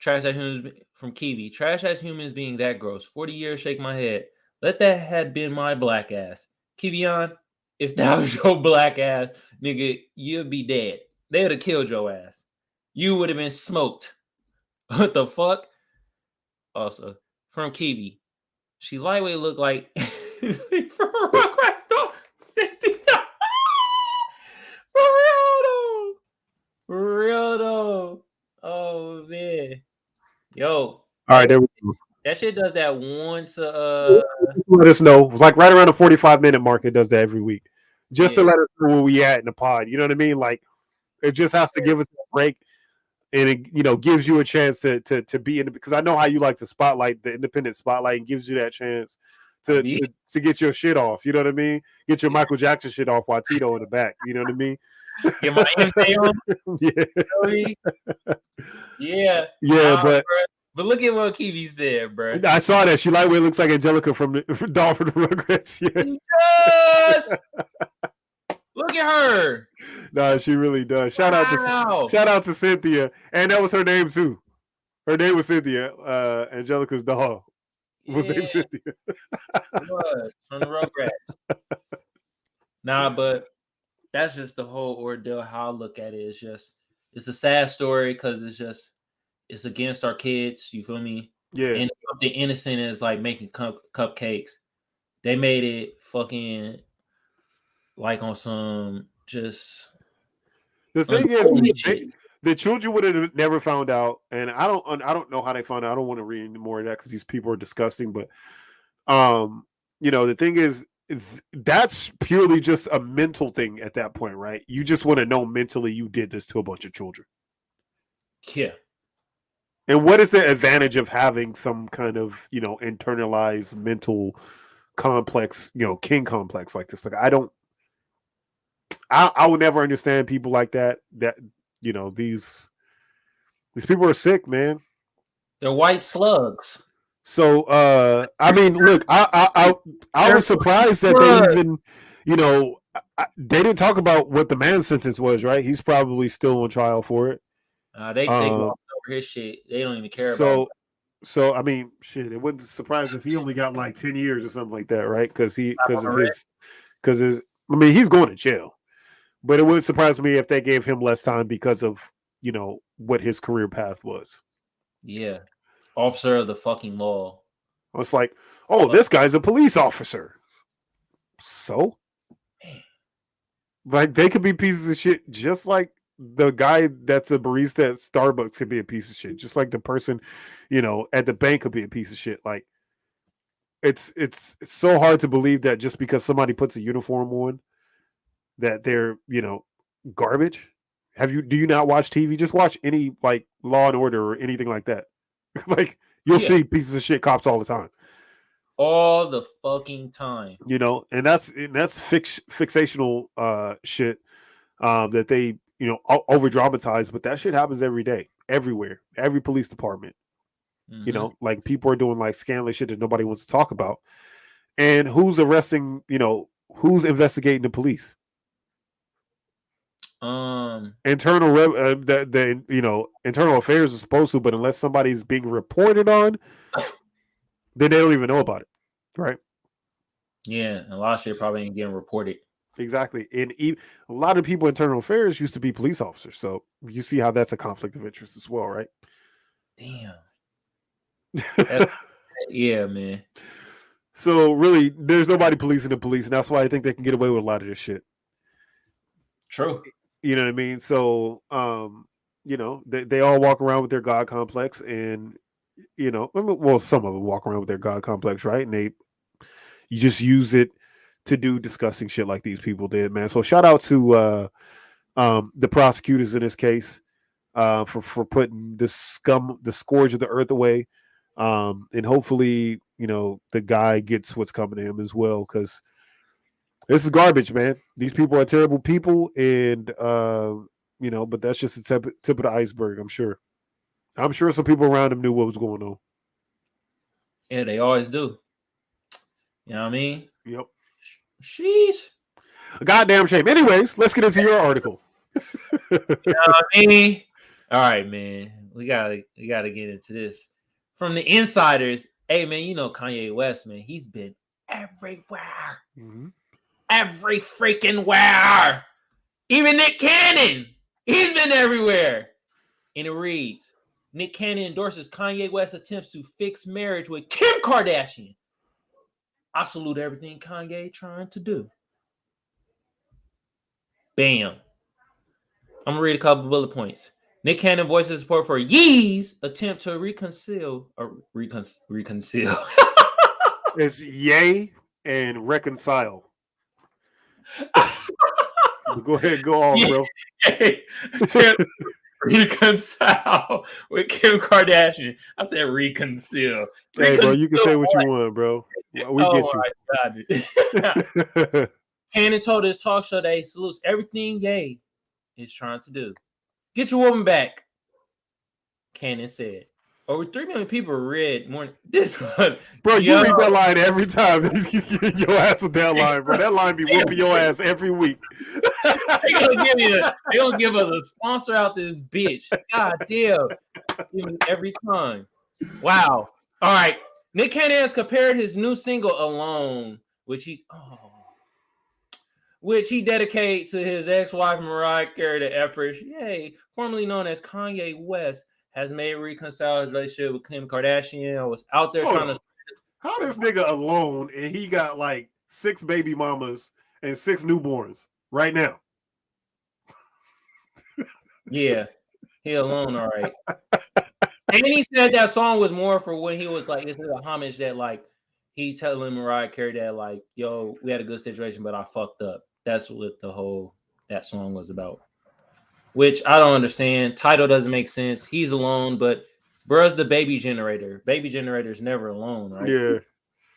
Trash as humans from Kiwi. Trash as humans being that gross. 40 years, shake my head. Let that have been my black ass. Kivion, if that was your black ass, nigga, you'd be dead. They would have killed your ass. You would have been smoked. What the fuck? Also, from Kiwi. She lightweight look like from Rugrats dog. Cynthia. For real though. Yo, All right, there we go. that shit does that once. Let us know. It's like right around the 45-minute mark. It does that every week, just to let us know where we at in the pod. You know what I mean? Like it just has to give us a break, and it gives you a chance to be in, because I know how you like to spotlight the independent spotlight, and gives you that chance to get your shit off. You know what I mean? Get your Michael Jackson shit off while Tito in the back. You know what I mean? Get my MJ on. Yeah. Nah, but But look at what Kiwi said, bro. I saw that. She lightweight looks like Angelica from Dawn from the Rugrats. Yeah. Yes! Look at her. No, she really does. Shout out to Cynthia. And that was her name too. Her name was Cynthia. Angelica's doll was named Cynthia. What? From the Rugrats. Nah, but that's just the whole ordeal. How I look at it. It's a sad story because it's against our kids. You feel me? Yeah. And something innocent is like making cupcakes. They made it fucking like on some just. The thing is, the children would have never found out, and I don't know how they found out. I don't want to read any more of that because these people are disgusting. But, the thing is, that's purely just a mental thing at that point, right? You just want to know mentally you did this to a bunch of children. Yeah. And what is the advantage of having some kind of, internalized mental complex, king complex like this? Like, I will never understand people like that. That, these people are sick, man. They're white slugs. So, I mean, look, I was surprised that they even, they didn't talk about what the man's sentence was, right? He's probably still on trial for it. They glossed over his shit. They don't even care about it. So I mean, shit, it wouldn't surprise if he only got like 10 years or something like that, right? Because he's going to jail. But it wouldn't surprise me if they gave him less time because of, what his career path was. Yeah. Officer of the fucking law. It's like, this guy's a police officer. So? Like, they could be pieces of shit just like the guy that's a barista at Starbucks could be a piece of shit. Just like the person, at the bank could be a piece of shit. Like, it's so hard to believe that just because somebody puts a uniform on that they're, garbage. Do you not watch TV? Just watch any like Law and Order or anything like that. Like you'll see pieces of shit cops all the time. All the fucking time. And that's fixational shit that they, over dramatize, but that shit happens every day, everywhere, every police department. Mm-hmm. Like people are doing like scandalous shit that nobody wants to talk about. And who's arresting, who's investigating the police? Internal internal affairs is supposed to, but unless somebody's being reported on, then they don't even know about it, right? Yeah, a lot of shit probably ain't getting reported. Exactly, and a lot of people in internal affairs used to be police officers, so you see how that's a conflict of interest as well, right? Damn. Yeah, man. So really, there's nobody policing the police, and that's why I think they can get away with a lot of this shit. True. You know what I mean? So, they all walk around with their God complex, and some of them walk around with their God complex, right? And you just use it to do disgusting shit like these people did, man. So shout out to the prosecutors in this case for putting the scourge of the earth away, and hopefully, the guy gets what's coming to him as well, because this is garbage, man. These people are terrible people, and but that's just the tip of the iceberg. I'm sure some people around him knew what was going on. Yeah, they always do. You know what I mean? Yep. Sheesh. A goddamn shame. Anyways, let's get into your article. You know what I mean? All right, man. We gotta get into this. From the insiders, hey man, Kanye West, man, he's been everywhere. Mm-hmm. Every freaking where. Even Nick Cannon. He's been everywhere. And it reads, Nick Cannon endorses Kanye West's attempts to fix marriage with Kim Kardashian. I salute everything Kanye trying to do. Bam. I'm going to read a couple bullet points. Nick Cannon voices support for Yee's attempt to reconcile. It's Ye and reconcile. Go ahead, go on, bro. Attempt reconcile with Kim Kardashian. I said reconcile. Hey, bro, you can say what you want, bro. We get you. Cannon told his talk show that he salutes everything Ye is trying to do. Get your woman back, Cannon said. Over 3 million people read more. This one, bro, you read that line every time. Your ass with that line, bro. That line be whooping your ass every week. They gonna give us a sponsor out this bitch. God damn, every time. Wow. All right. Nick Cannon has compared his new single "Alone," which he dedicated to his ex-wife Mariah Carey. The effort, formerly known as Kanye West, has made reconcile his relationship with Kim Kardashian. I was out there trying to. How this nigga alone and he got like 6 baby mamas and 6 newborns right now? Yeah, he alone, all right. And he said that song was more for when he was like, it's a homage that like he telling Mariah Carey that like, yo, we had a good situation, but I fucked up. That's what that song was about. Which I don't understand. Title doesn't make sense. He's alone, but bruh's the baby generator. Baby generator's never alone, right? Yeah.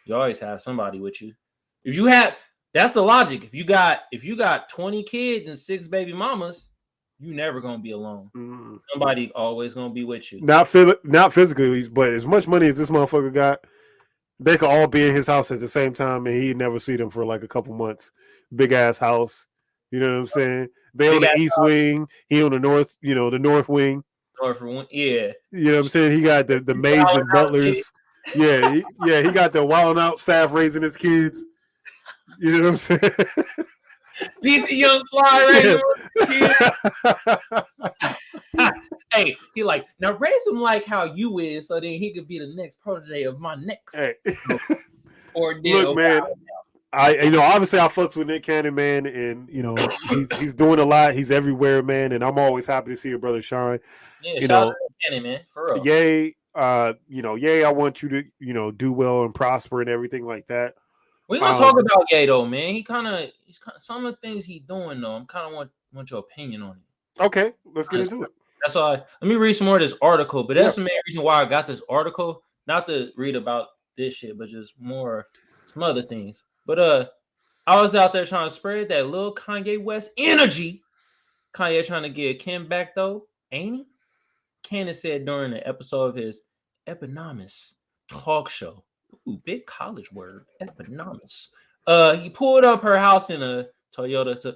You always have somebody with you. If you have, that's the logic. If you got 20 kids and 6 baby mamas, you never gonna be alone. Somebody always gonna be with you. Not physically, but as much money as this motherfucker got, they could all be in his house at the same time, and he'd never see them for like a couple months. Big ass house. You know what I'm saying? They on the east wing, he on the north, the north wing. North wing, yeah. You know what I'm saying? He got the maids and butlers. Yeah, he got the wild out staff raising his kids. You know what I'm saying? DC Young Fly raising kids. Hey, he like, now raise him like how you is, so then he could be the next protege of my next. Hey. Look, man. Obviously I fucks with Nick Cannon, man, and he's doing a lot. He's everywhere, man, and I'm always happy to see your brother shine. Yeah, shout out to Nick Cannon, man, for real. Yay, I want you to do well and prosper and everything like that. We're gonna talk about Ye though, man. He's kind of some of the things he's doing though. I'm kind of want your opinion on it. Okay, let's get into it. That's why. Let me read some more of this article. But that's the main reason why I got this article, not to read about this shit, but just some other things. But I was out there trying to spread that little Kanye West energy. Kanye trying to get Kim back though, ain't he? Cannon said during the episode of his Eponymous talk show. Ooh, big college word, Eponymous. He pulled up her house in a Toyota.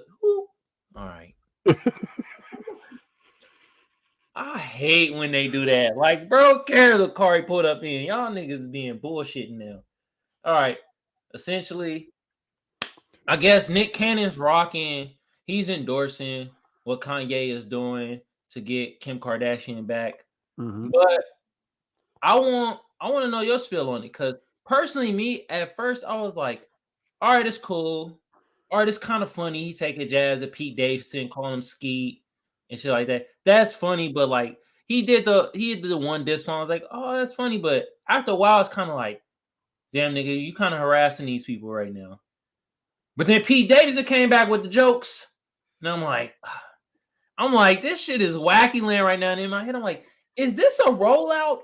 All right. I hate when they do that. Like, bro, care the car he pulled up in. Y'all niggas being bullshitting now. All right. Essentially, I guess Nick Cannon's rocking. He's endorsing what Kanye is doing to get Kim Kardashian back. Mm-hmm. But I want to know your spill on it, because personally, me at first I was like, all right, it's cool. All right, it's kind of funny. He take a jazz at Pete Davidson, call him Skeet and shit like that. That's funny, but like he did the one diss song. I was like, oh, that's funny, but after a while, it's kind of like, damn nigga, you kind of harassing these people right now. But then Pete Davidson came back with the jokes, and I'm like, this shit is wacky land right now. And in my head, I'm like, is this a rollout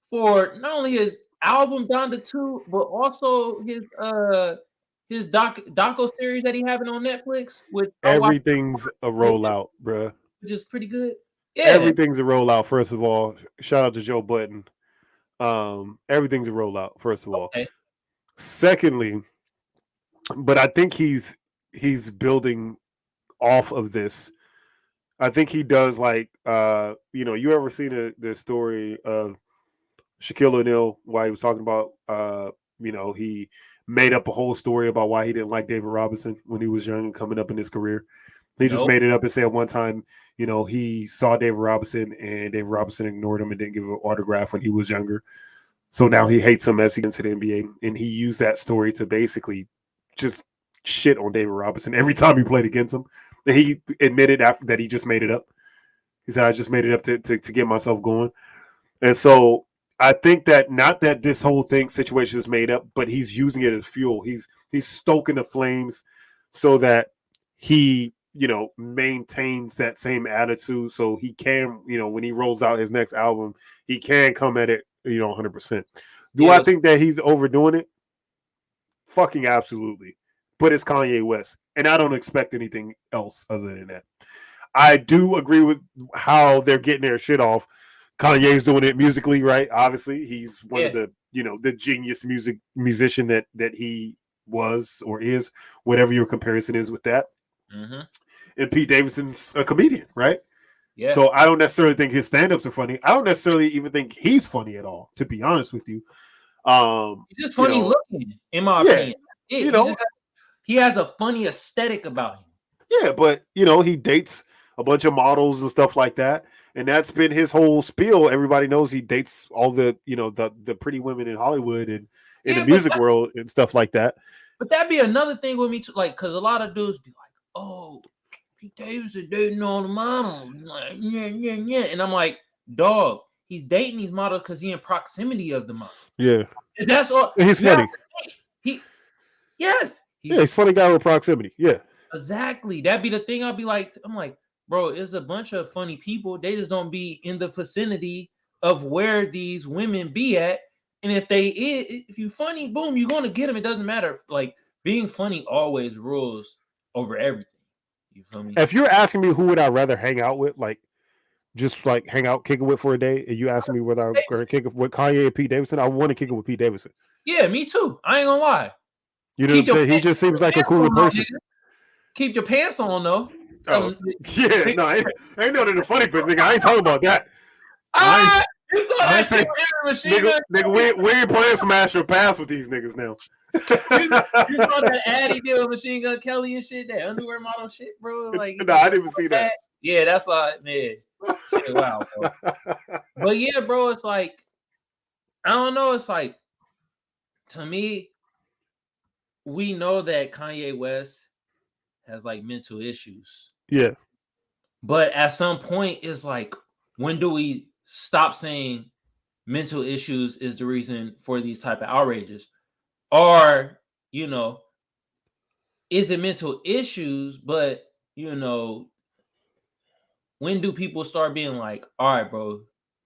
for not only his album Donda 2, but also his doco series that he having on Netflix? With everything's a rollout, bruh. Which is pretty good. Yeah, everything's a rollout. First of all, shout out to Joe Budden. Everything's a rollout. First of all, okay. Secondly, but I think he's building off of this. I think he does like you ever seen the story of Shaquille O'Neal, why he was talking about he made up a whole story about why he didn't like David Robinson when he was young and coming up in his career. He just made it up and said one time, he saw David Robinson and David Robinson ignored him and didn't give him an autograph when he was younger. So now he hates him as he gets to the NBA. And he used that story to basically just shit on David Robinson every time he played against him. And he admitted after that he just made it up. He said, I just made it up to get myself going. And so I think that not that this whole situation is made up, but he's using it as fuel. He's stoking the flames so that he, maintains that same attitude so he can, when he rolls out his next album, he can come at it, 100%. Do I think that he's overdoing it? Fucking absolutely. But it's Kanye West, and I don't expect anything else other than that. I do agree with how they're getting their shit off. Kanye's doing it musically, right? Obviously, he's one of the, the genius musician that he was or is, whatever your comparison is with that. Mm-hmm. And Pete Davidson's a comedian, right? Yeah. So I don't necessarily think his stand-ups are funny. I don't necessarily even think he's funny at all, to be honest with you. He's just funny looking, in my opinion. He has a funny aesthetic about him. Yeah, but he dates a bunch of models and stuff like that, and that's been his whole spiel. Everybody knows he dates all the the pretty women in Hollywood and in the music world and stuff like that. But that'd be another thing with me too, like, because a lot of dudes be like, "Oh, Pete Davidson dating all the models," like, yeah, and I'm like, dog, he's dating these models because he's in proximity of the model. Yeah, and that's all. And he's funny. He's funny guy with proximity. Yeah, exactly. That'd be the thing. I'm like, bro, it's a bunch of funny people. They just don't be in the vicinity of where these women be at. And if you funny, boom, you're gonna get them. It doesn't matter. Like, being funny always rules over everything. You feel me? If you're asking me who would I rather hang out with, like just like hang out, kick it with for a day, and you asking me whether I'm gonna kick it with Kanye and Pete Davidson, I want to kick it with Pete Davidson. Yeah, me too. I ain't gonna lie. You know what I'm saying? He just seems like a cooler person. Keep your pants on, though. Ain't none of the funny bit, nigga. I ain't talking about that. You saw that shit nigga, we ain't playing Smash or Pass with these niggas now. You saw that ad he did with Machine Gun Kelly and shit, that underwear model shit, bro. Like, no, I didn't even see that. Yeah, that's like, man. Shit, wow, bro. But yeah, bro, it's like, I don't know. It's like, to me, we know that Kanye West has like mental issues. Yeah. But at some point, it's like, when do we stop saying mental issues is the reason for these type of outrages? Or, is it mental issues, but, when do people start being like, all right, bro,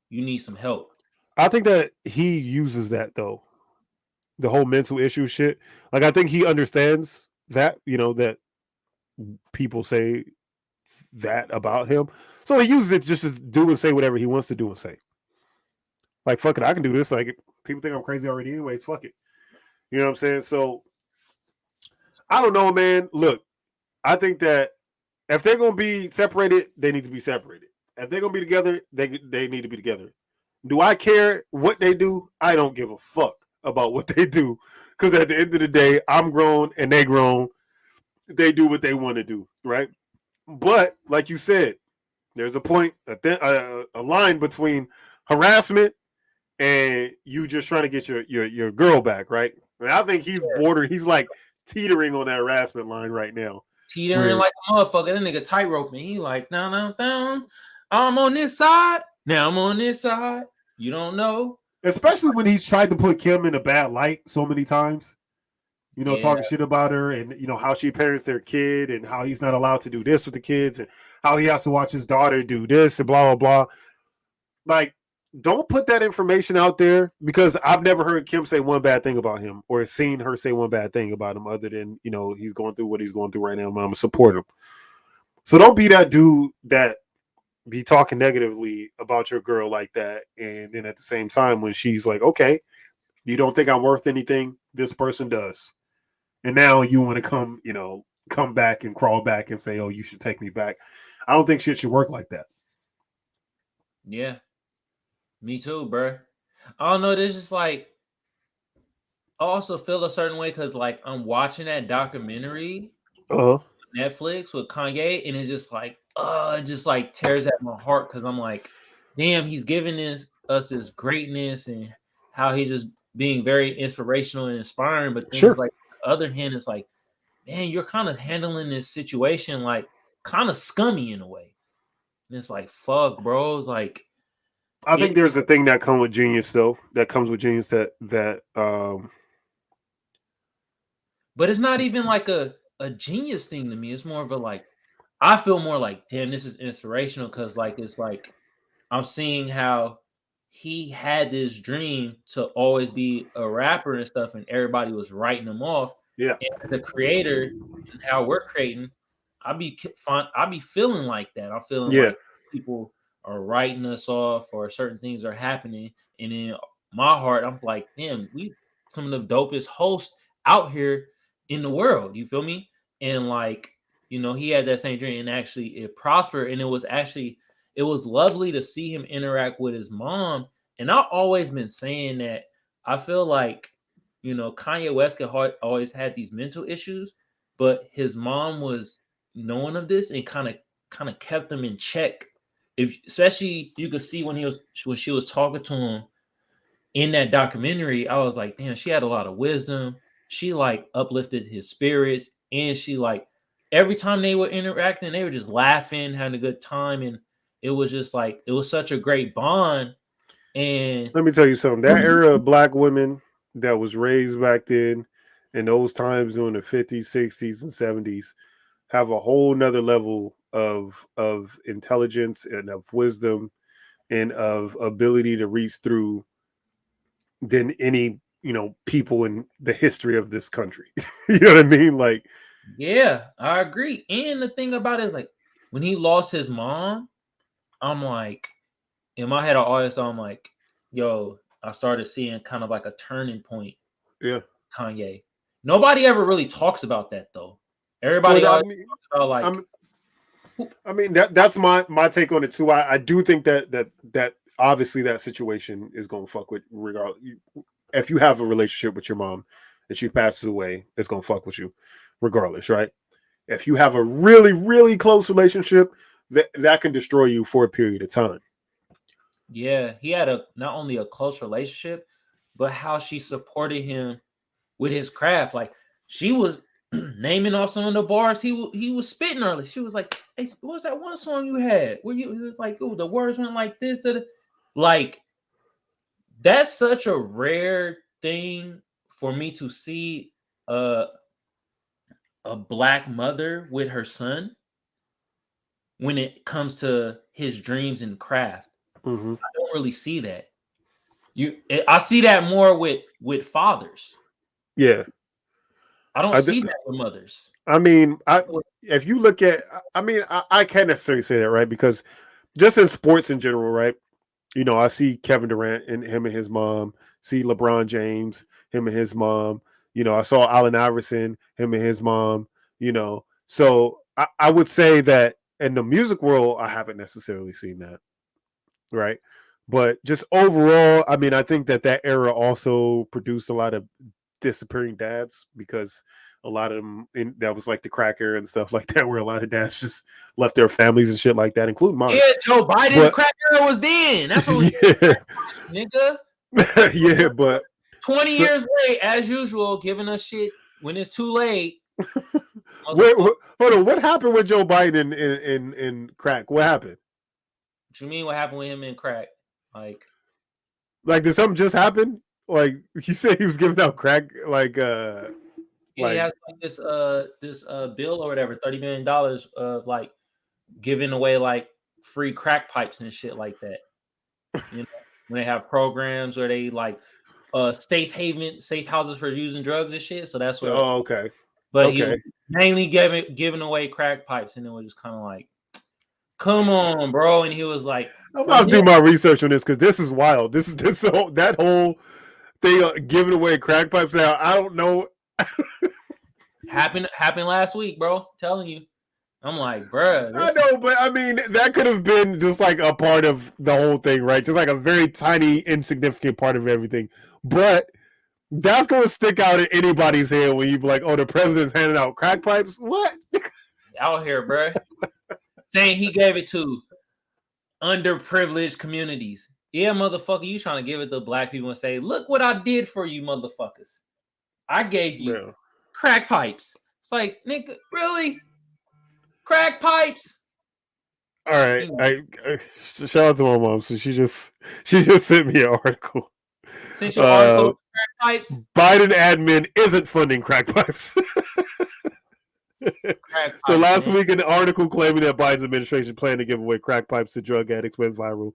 you need some help? I think that he uses that, though. The whole mental issue shit. Like, I think he understands that, that people say that about him. So he uses it just to do and say whatever he wants to do and say. Like, fuck it, I can do this. Like, people think I'm crazy already anyways. Fuck it. You know what I'm saying? So, I don't know, man. Look, I think that if they're going to be separated, they need to be separated. If they're going to be together, they need to be together. Do I care what they do? I don't give a fuck about what they do. Because at the end of the day, I'm grown and they grown. They do what they want to do, right? But like you said, there's a point, a line between harassment and you just trying to get your girl back, right? And I think he's bordering. He's like teetering on that harassment line right now. Teetering like a motherfucker. That nigga tightrope me. He like, down. I'm on this side. Now I'm on this side. You don't know. Especially when he's tried to put Kim in a bad light so many times. Talking shit about her and, how she parents their kid and how he's not allowed to do this with the kids and how he has to watch his daughter do this and blah, blah, blah. Like, don't put that information out there because I've never heard Kim say one bad thing about him or seen her say one bad thing about him other than, he's going through what he's going through right now. I'm going to support him. So don't be that dude that be talking negatively about your girl like that. And then at the same time, when she's like, okay, you don't think I'm worth anything? This person does. And now you want to come back and crawl back and say, oh, you should take me back. I don't think shit should work like that. Yeah. Me too, bro. I don't know. This just like, I also feel a certain way because like I'm watching that documentary on Netflix with Kanye, and it's just like, it just like tears at my heart because I'm like, damn, he's giving us this greatness and how he's just being very inspirational and inspiring. But then like on the other hand, it's like, man, you're kind of handling this situation like kind of scummy in a way. And it's like, fuck, bro. It's like, I think there's a thing that comes with genius, though. That comes with genius that but it's not even like a genius thing to me. It's more of a like, I feel more like, damn, this is inspirational because like it's like I'm seeing how he had this dream to always be a rapper and stuff, and everybody was writing him off. Yeah. And as a creator and how we're creating, I be feeling like that. I'm feeling like people are writing us off or certain things are happening. And in my heart, I'm like, damn, we some of the dopest hosts out here in the world. You feel me? And like, you know, he had that same dream and actually it prospered. And it was lovely to see him interact with his mom. And I've always been saying that I feel like, you know, Kanye West always had these mental issues, but his mom was knowing of this and kind of kept him in check. If especially you could see when she was talking to him in that documentary, I was like, damn, she had a lot of wisdom. She like uplifted his spirits, and she like every time they were interacting, they were just laughing, having a good time, and it was just like it was such a great bond. And let me tell you something. That era of black women that was raised back then, in those times during the 50s, 60s, and 70s, have a whole nother level of intelligence and of wisdom and of ability to reach through than any, you know, people in the history of this country. You know what I mean? Like, yeah, I agree. And the thing about it is like when he lost his mom, I'm like, in my head, I always thought, I'm like, yo, I started seeing kind of like a turning point. yeah. Kanye. Nobody ever really talks about that though. Everybody But always talks about like, that's my take on it too. I do think that obviously that situation is going to fuck with regardless. If you have a relationship with your mom and she passes away, it's going to fuck with you regardless, right? If you have a really, really close relationship, that can destroy you for a period of time. yeah, he had not only a close relationship, but how she supported him with his craft. Like she was naming off some of the bars he was spitting early. She was like, "Hey, what was that one song you had? Where you it was like, oh, the words went like this." Like that's such a rare thing for me to see a black mother with her son when it comes to his dreams and craft. Mm-hmm. I don't really see that. I see that more with fathers. Yeah, I don't see that with mothers. I mean, if you look at, I can't necessarily say that, right? Because just in sports in general, right? You know, I see Kevin Durant and him and his mom. See LeBron James, him and his mom. You know, I saw Allen Iverson, him and his mom. You know, so I would say that in the music world, I haven't necessarily seen that, right? But just overall, I mean, I think that era also produced a lot of disappearing dads because a lot of them that was like the crack era and stuff like that, where a lot of dads just left their families and shit like that, including mine. Yeah, Joe Biden crack era was then. That's what we did, nigga. Yeah, but 20 years late, as usual, giving us shit when it's too late. Wait, hold on. What happened with Joe Biden in crack? What happened? What you mean? What happened with him in crack? Like did something just happen? Like you said, he was giving out crack. Like, yeah, he has like this bill or whatever, $30 million of like giving away like free crack pipes and shit like that. You know, when they have programs where they like safe houses for using drugs and shit. So that's what. Oh, okay. But he was mainly giving away crack pipes, and it was just kind of like, come on, bro. And he was like, I'm about to do my research on this because this is wild. That whole thing giving away crack pipes. Now I don't know. happened last week, bro. I'm telling you. I'm like, bro. I know, but I mean, that could have been just like a part of the whole thing, right? Just like a very tiny, insignificant part of everything. But that's going to stick out in anybody's head when you be like, oh, the president's handing out crack pipes? What? Out here, bro. Saying he gave it to underprivileged communities. Yeah, motherfucker, you trying to give it to black people and say, look what I did for you, motherfuckers. I gave you crack pipes. It's like, nigga, really? Crack pipes? All right. I shout out to my mom. So she just sent me an article. Since your article crack pipes, Biden admin isn't funding crack pipes. So last week, an article claiming that Biden's administration planned to give away crack pipes to drug addicts went viral,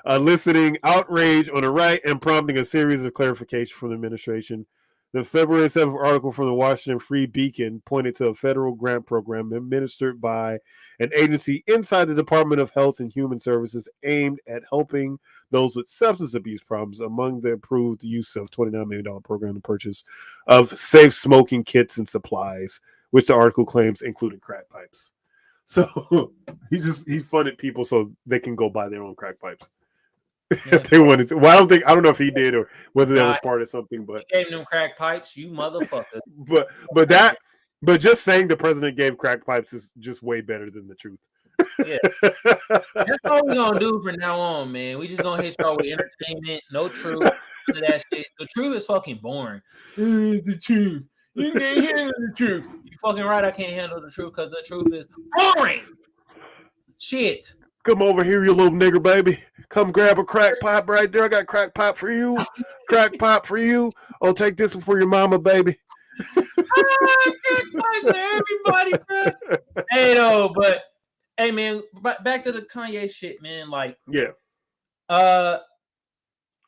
eliciting outrage on the right and prompting a series of clarifications from the administration. The February 7th article from the Washington Free Beacon pointed to a federal grant program administered by an agency inside the Department of Health and Human Services aimed at helping those with substance abuse problems. Among the approved use of $29 million program to purchase of safe smoking kits and supplies, which the article claims included crack pipes. So he funded people so they can go buy their own crack pipes. Yeah. If they wanted to. Well, I don't know if he did or whether that was part of something, but he gave them crack pipes, you motherfucker. but just saying the president gave crack pipes is just way better than the truth. Yeah. That's all we're gonna do from now on, man. We just gonna hit y'all with entertainment, no truth, none of that shit. The truth is fucking boring. The truth. You can't handle the truth. You fucking right, I can't handle the truth because the truth is boring. Shit. Come over here, you little nigger baby. Come grab a crack pipe right there. I got a crack pipe for you. Crack pipe for you. I'll take this one for your mama, baby. Everybody, bro. Hey, though, but hey, man, back to the Kanye shit, man. Like, yeah.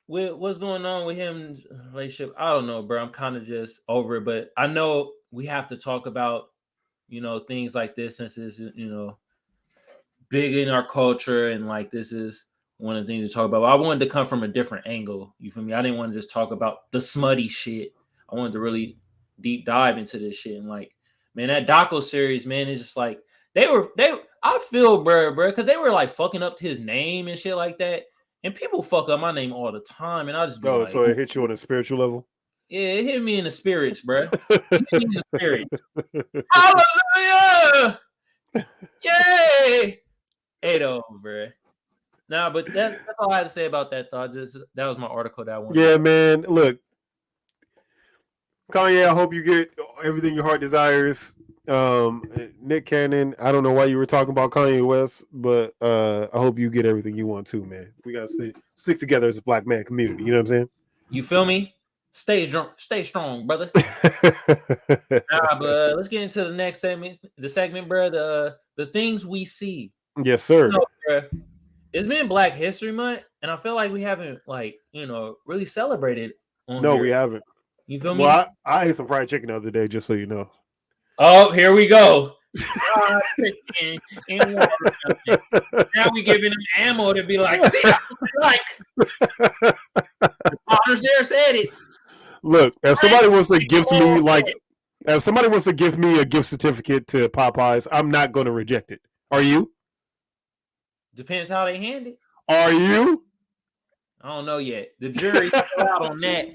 With what's going on with him relationship, I don't know, bro. I'm kind of just over it, but I know we have to talk about, things like this since it's, big in our culture, and like this is one of the things to talk about. But I wanted to come from a different angle. You feel me? I didn't want to just talk about the smutty shit. I wanted to really deep dive into this shit. And like, man, that doco series, man, is just like I feel, bro, because they were like fucking up his name and shit like that. And people fuck up my name all the time, and I just be like, so it hit you on a spiritual level? Yeah, it hit me in the spirits, bro. It hit me in the spirits. Hallelujah! Yay! 8-0, bro. Nah, but that's all I had to say about that. That was my article that I wanted. Yeah, man. Look, Kanye, I hope you get everything your heart desires. Nick Cannon, I don't know why you were talking about Kanye West, but I hope you get everything you want too, man. We gotta stick together as a black man community. You know what I'm saying? You feel me? Stay strong, brother. But let's get into the next segment. The segment, bro. The things we see. Yes, sir. It's been Black History Month, and I feel like we haven't really celebrated. We haven't. You feel me? Well, I ate some fried chicken the other day, just so you know. Oh, here we go. Now we giving them ammo to be like, see, like the fathers there said it. Look, if somebody wants to gift me a gift certificate to Popeyes, I'm not going to reject it. Are you? Depends how they hand it. Are you? I don't know yet. The jury's still out on that.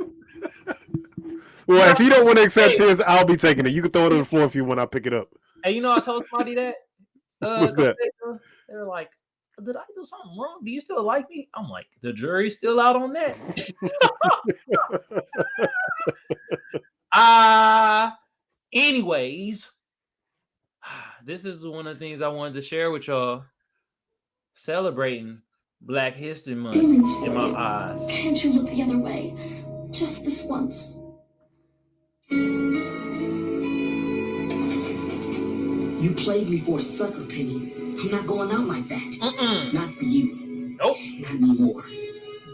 Well, if you don't want to accept his, I'll be taking it. You can throw it on the floor if you want. I'll pick it up. Hey, I told somebody that. What's that? They're like, did I do something wrong? Do you still like me? I'm like, the jury's still out on that. Anyways, this is one of the things I wanted to share with y'all. Celebrating Black History Month in my eyes. Can't you look the other way? Just this once. You played me for a sucker, Penny. I'm not going out like that. Not for you. Nope. Not anymore.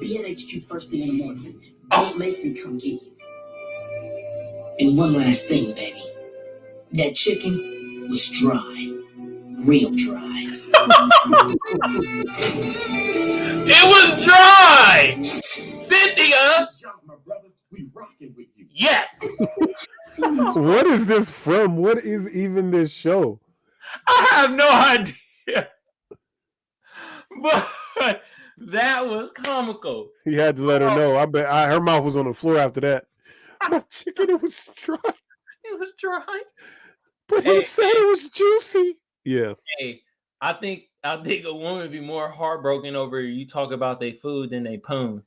Be at HQ first thing in the morning. Don't make me come get you. And one last thing, baby. That chicken was dry. Real dry. It was dry! Cynthia! My brother, we rocking with you. Yes! What is this from? What is even this show? I have no idea. But that was comical. He had to let her know. I bet her mouth was on the floor after that. My chicken, it was dry. It was dry. But he said it was juicy. Yeah. Hey, I think a woman would be more heartbroken over you talk about their food than they poon.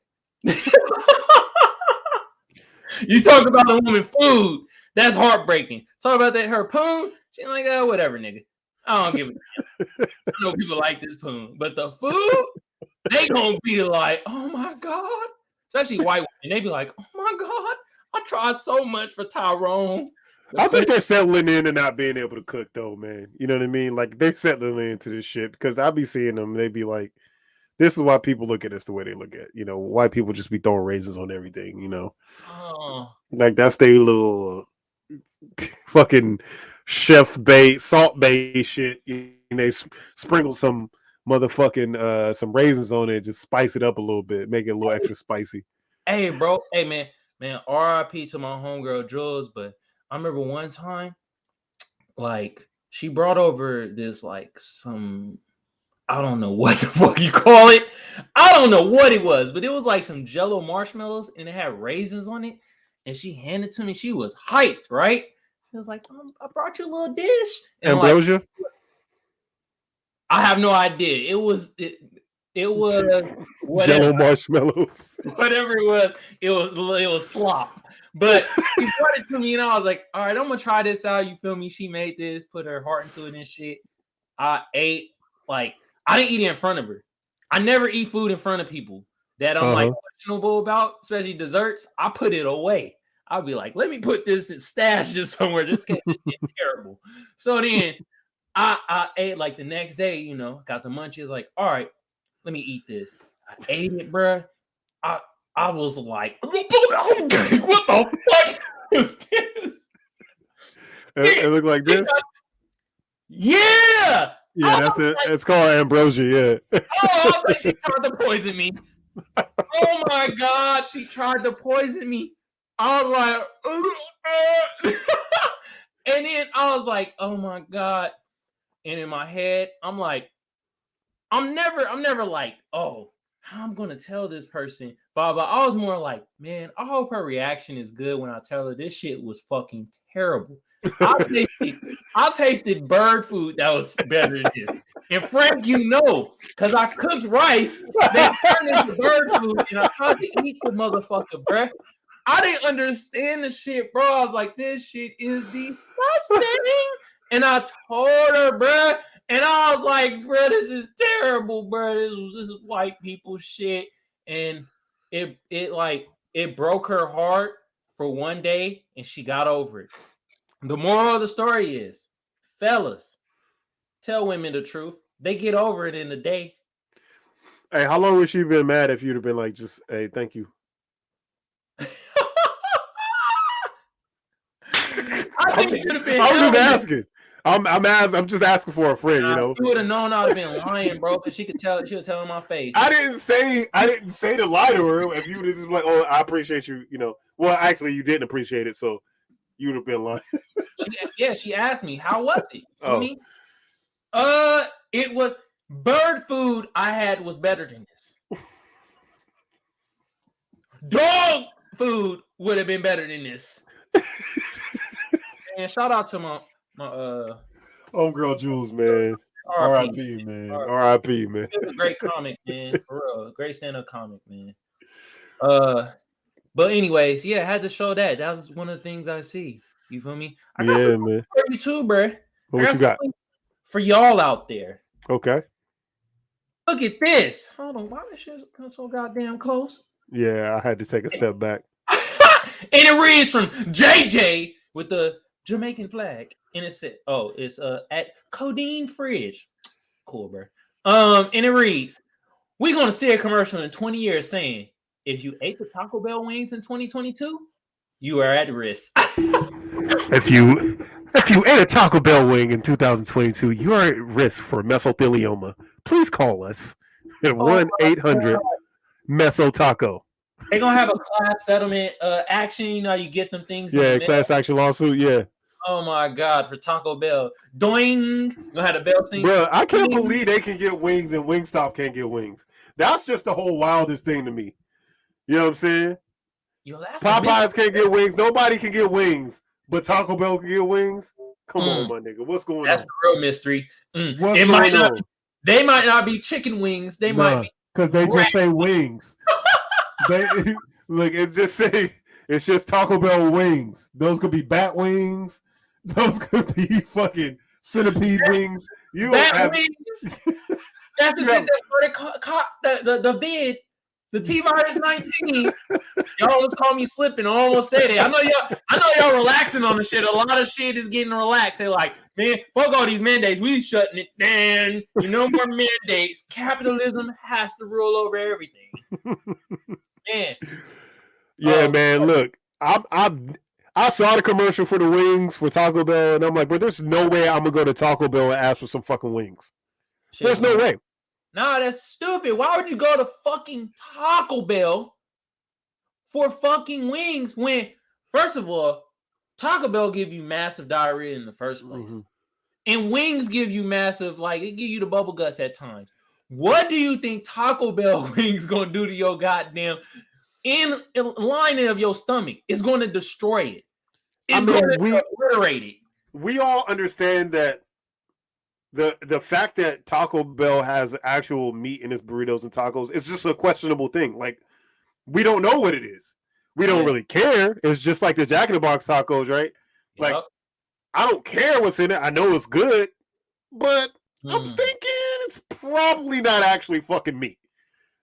You talk about a woman food, that's heartbreaking. Talk about her poon, she's like, oh, whatever, nigga. I don't give a damn. I know people like this poon, but the food, they gonna be like, oh my God. Especially white women, they be like, oh my God, I tried so much for Tyrone. I think they're settling in and not being able to cook though, man. You know what I mean? Like they're settling into this shit because I be seeing them. They be like, this is why people look at us the way they look at. White people just be throwing raisins on everything. Like that's their little fucking chef bait, salt bait shit. And they sprinkle some motherfucking some raisins on it, just spice it up a little bit, make it a little extra spicy. Hey, bro. Hey, man. R.I.P. to my homegirl Jules, but I remember one time, like, she brought over this, like, some, I don't know what the fuck you call it. I don't know what it was, but it was like some Jell-O marshmallows, and it had raisins on it, and she handed it to me. She was hyped, right? It was like, I brought you a little dish. And Ambrosia? like, I have no idea. It was Jell-O marshmallows. Whatever it was slop. But she brought it to me and I was like, all right, I'm gonna try this out. You feel me? She made this, put her heart into it and shit. I ate, like, I didn't eat it in front of her. I never eat food in front of people that I'm like questionable about, especially desserts. I put it away. I'll be like, let me put this and stash this somewhere. This can't get terrible. So then I ate, like, the next day, got the munchies, like, all right, let me eat this. I ate it, bruh. I was like, what the fuck is this? It looked like this? Yeah! Yeah, that's it. Like, it's called ambrosia, yeah. I thought she tried to poison me. Oh my God, she tried to poison me. I was like, and then I was like, oh my God. And in my head, I'm like, I'm never like, oh, how I'm gonna tell this person, blah blah. I was more like, man, I hope her reaction is good when I tell her this shit was fucking terrible. I tasted bird food that was better than this. And Frank, because I cooked rice that turned into bird food, and I tried to eat the motherfucker, bruh. I didn't understand the shit, bro. I was like, this shit is disgusting. And I told her, bruh. And I was like, bro, this is terrible, bro. This is white people shit. And it broke her heart for one day, and she got over it. The moral of the story is, fellas, tell women the truth. They get over it in a day. Hey, how long would she been mad if you'd have been like, just, hey, thank you? I think she should have been. I was just asking. I'm just asking for a friend, You would have known I'd have been lying, bro, because she would tell in my face. I didn't say to lie to her. If you would have just like, oh, I appreciate you, Well, actually, you didn't appreciate it, so you would have been lying. She asked me, how was it? Oh. It was bird food I had was better than this. Dog food would have been better than this. And shout out to my homegirl Jules, man. R.I.P. man. R.I.P. man. It was a great comic, man. For real, great stand-up comic, man. But anyways, yeah, I had to show that. That was one of the things I see. You feel me? I got some man. For you too, bro. What you got for y'all out there? Okay. Look at this. Hold on, why this shit come so goddamn close? Yeah, I had to take a step back. And it reads from JJ with the Jamaican flag, and it said, "Oh, it's at Codeine Fridge." Cool, bro. And it reads, "We're gonna see a commercial in 20 years saying, if you ate the Taco Bell wings in 2022, you are at risk." If you ate a Taco Bell wing in 2022, you are at risk for mesothelioma. Please call us at 1-800-MESO-TACO. They're gonna have a class settlement action. You get them things. Yeah, class action lawsuit. Yeah. Oh my God, for Taco Bell. Doing. You gonna have the bell scene? Bro, I can't believe they can get wings and Wingstop can't get wings. That's just the whole wildest thing to me. You know what I'm saying? Popeyes can't get wings. Nobody can get wings, but Taco Bell can get wings. Come on, my nigga. What's going on? That's the real mystery. What's going on? They might not be chicken wings. They might be because they just say wings. They like it's just Taco Bell wings. Those could be bat wings. Those could be fucking centipede wings. You Bat have wings. That's the shit that started the bid. The T-virus 19. Y'all almost call me slipping. I almost said it. I know y'all relaxing on the shit. A lot of shit is getting relaxed. They're like, man, fuck all these mandates. We shutting it down. No more mandates. Capitalism has to rule over everything. Man. Yeah, man. Look, I saw the commercial for the wings for Taco Bell, and I'm like, but there's no way I'm gonna go to Taco Bell and ask for some fucking wings. Shit, there's no way. Nah, that's stupid. Why would you go to fucking Taco Bell for fucking wings when, first of all, Taco Bell give you massive diarrhea in the first place. Mm-hmm. And wings give you massive, like, it give you the bubble guts at times. What do you think Taco Bell wings gonna do to your goddamn in lining of your stomach? It's gonna destroy it. It's gonna obliterate it. We all understand that the fact that Taco Bell has actual meat in its burritos and tacos is just a questionable thing. Like, we don't know what it is. We don't really care. It's just like the Jack in the Box tacos, right? Like, I don't care what's in it. I know it's good, but I'm thinking it's probably not actually fucking meat.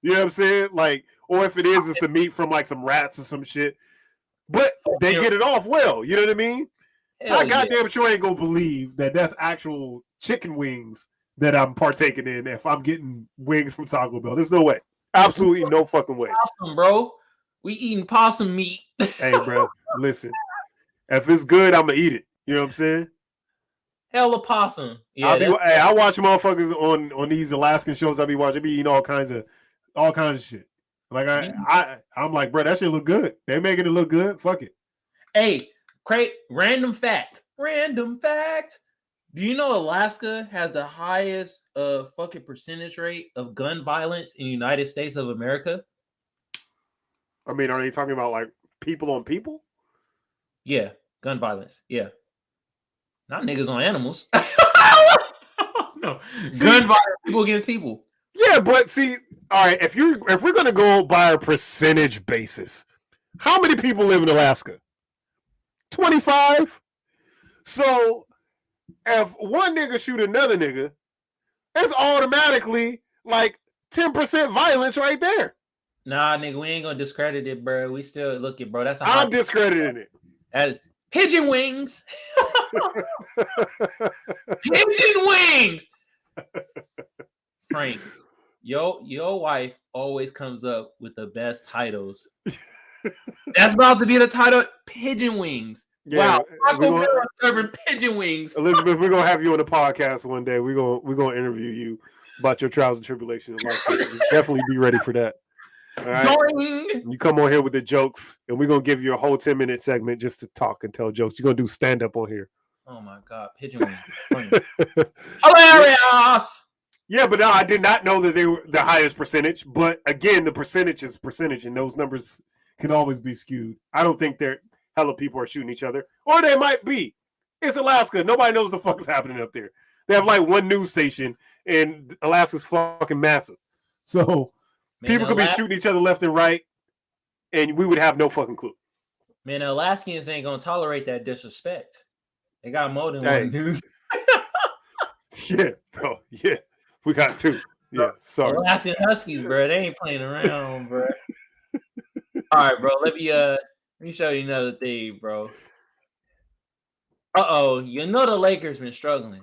You know what I'm saying? Like, or if it is, it's the meat from like some rats or some shit. But they get it off well. You know what I mean? I goddamn sure ain't gonna believe that that's actual chicken wings that I'm partaking in if I'm getting wings from Taco Bell. There's no way. Absolutely no fucking way. Possum, bro. We eating possum meat. Hey, bro, listen. If it's good, I'm gonna eat it. You know what I'm saying? Hella possum. Yeah. I watch motherfuckers on these Alaskan shows. I be watching. I be eating all kinds of shit. Like I'm like, bro, that shit look good. They making it look good. Fuck it. Hey, random fact. Do you know Alaska has the highest fucking percentage rate of gun violence in the United States of America? I mean, are they talking about like people on people? Yeah, gun violence. Yeah, not niggas on animals. No, gun violence, people against people. Yeah, but see, all right, if we're gonna go by a percentage basis, how many people live in Alaska? 25. So if one nigga shoot another nigga, it's automatically like 10% violence right there. Nah, nigga, we ain't gonna discredit it, bro. We still look at, bro. I'm discrediting it as pigeon wings. Pigeon wings. Frank, your wife always comes up with the best titles. That's about to be the title. Pigeon wings. Yeah, wow, Taco Bell serving pigeon wings. Elizabeth, we're gonna have you on the podcast one day. We're gonna interview you about your trials and tribulations in life. So just definitely be ready for that. All right, you come on here with the jokes, and we're gonna give you a whole 10-minute segment just to talk and tell jokes. You're gonna do stand up on here. Oh my god, pigeon wings! Hilarious. Yeah, but no, I did not know that they were the highest percentage. But again, the percentage is percentage, and those numbers can always be skewed. I don't think hella people are shooting each other, or they might be. It's Alaska. Nobody knows what the fuck is happening up there. They have like one news station, and Alaska's fucking massive. So people could be shooting each other left and right, and we would have no fucking clue. Man, the Alaskans ain't gonna tolerate that disrespect. They got more than one news. Yeah, bro. Yeah, we got two. Yeah, sorry. Alaskan Huskies, bro. They ain't playing around, bro. All right, bro. Let me show you another thing, bro. You know the Lakers been struggling.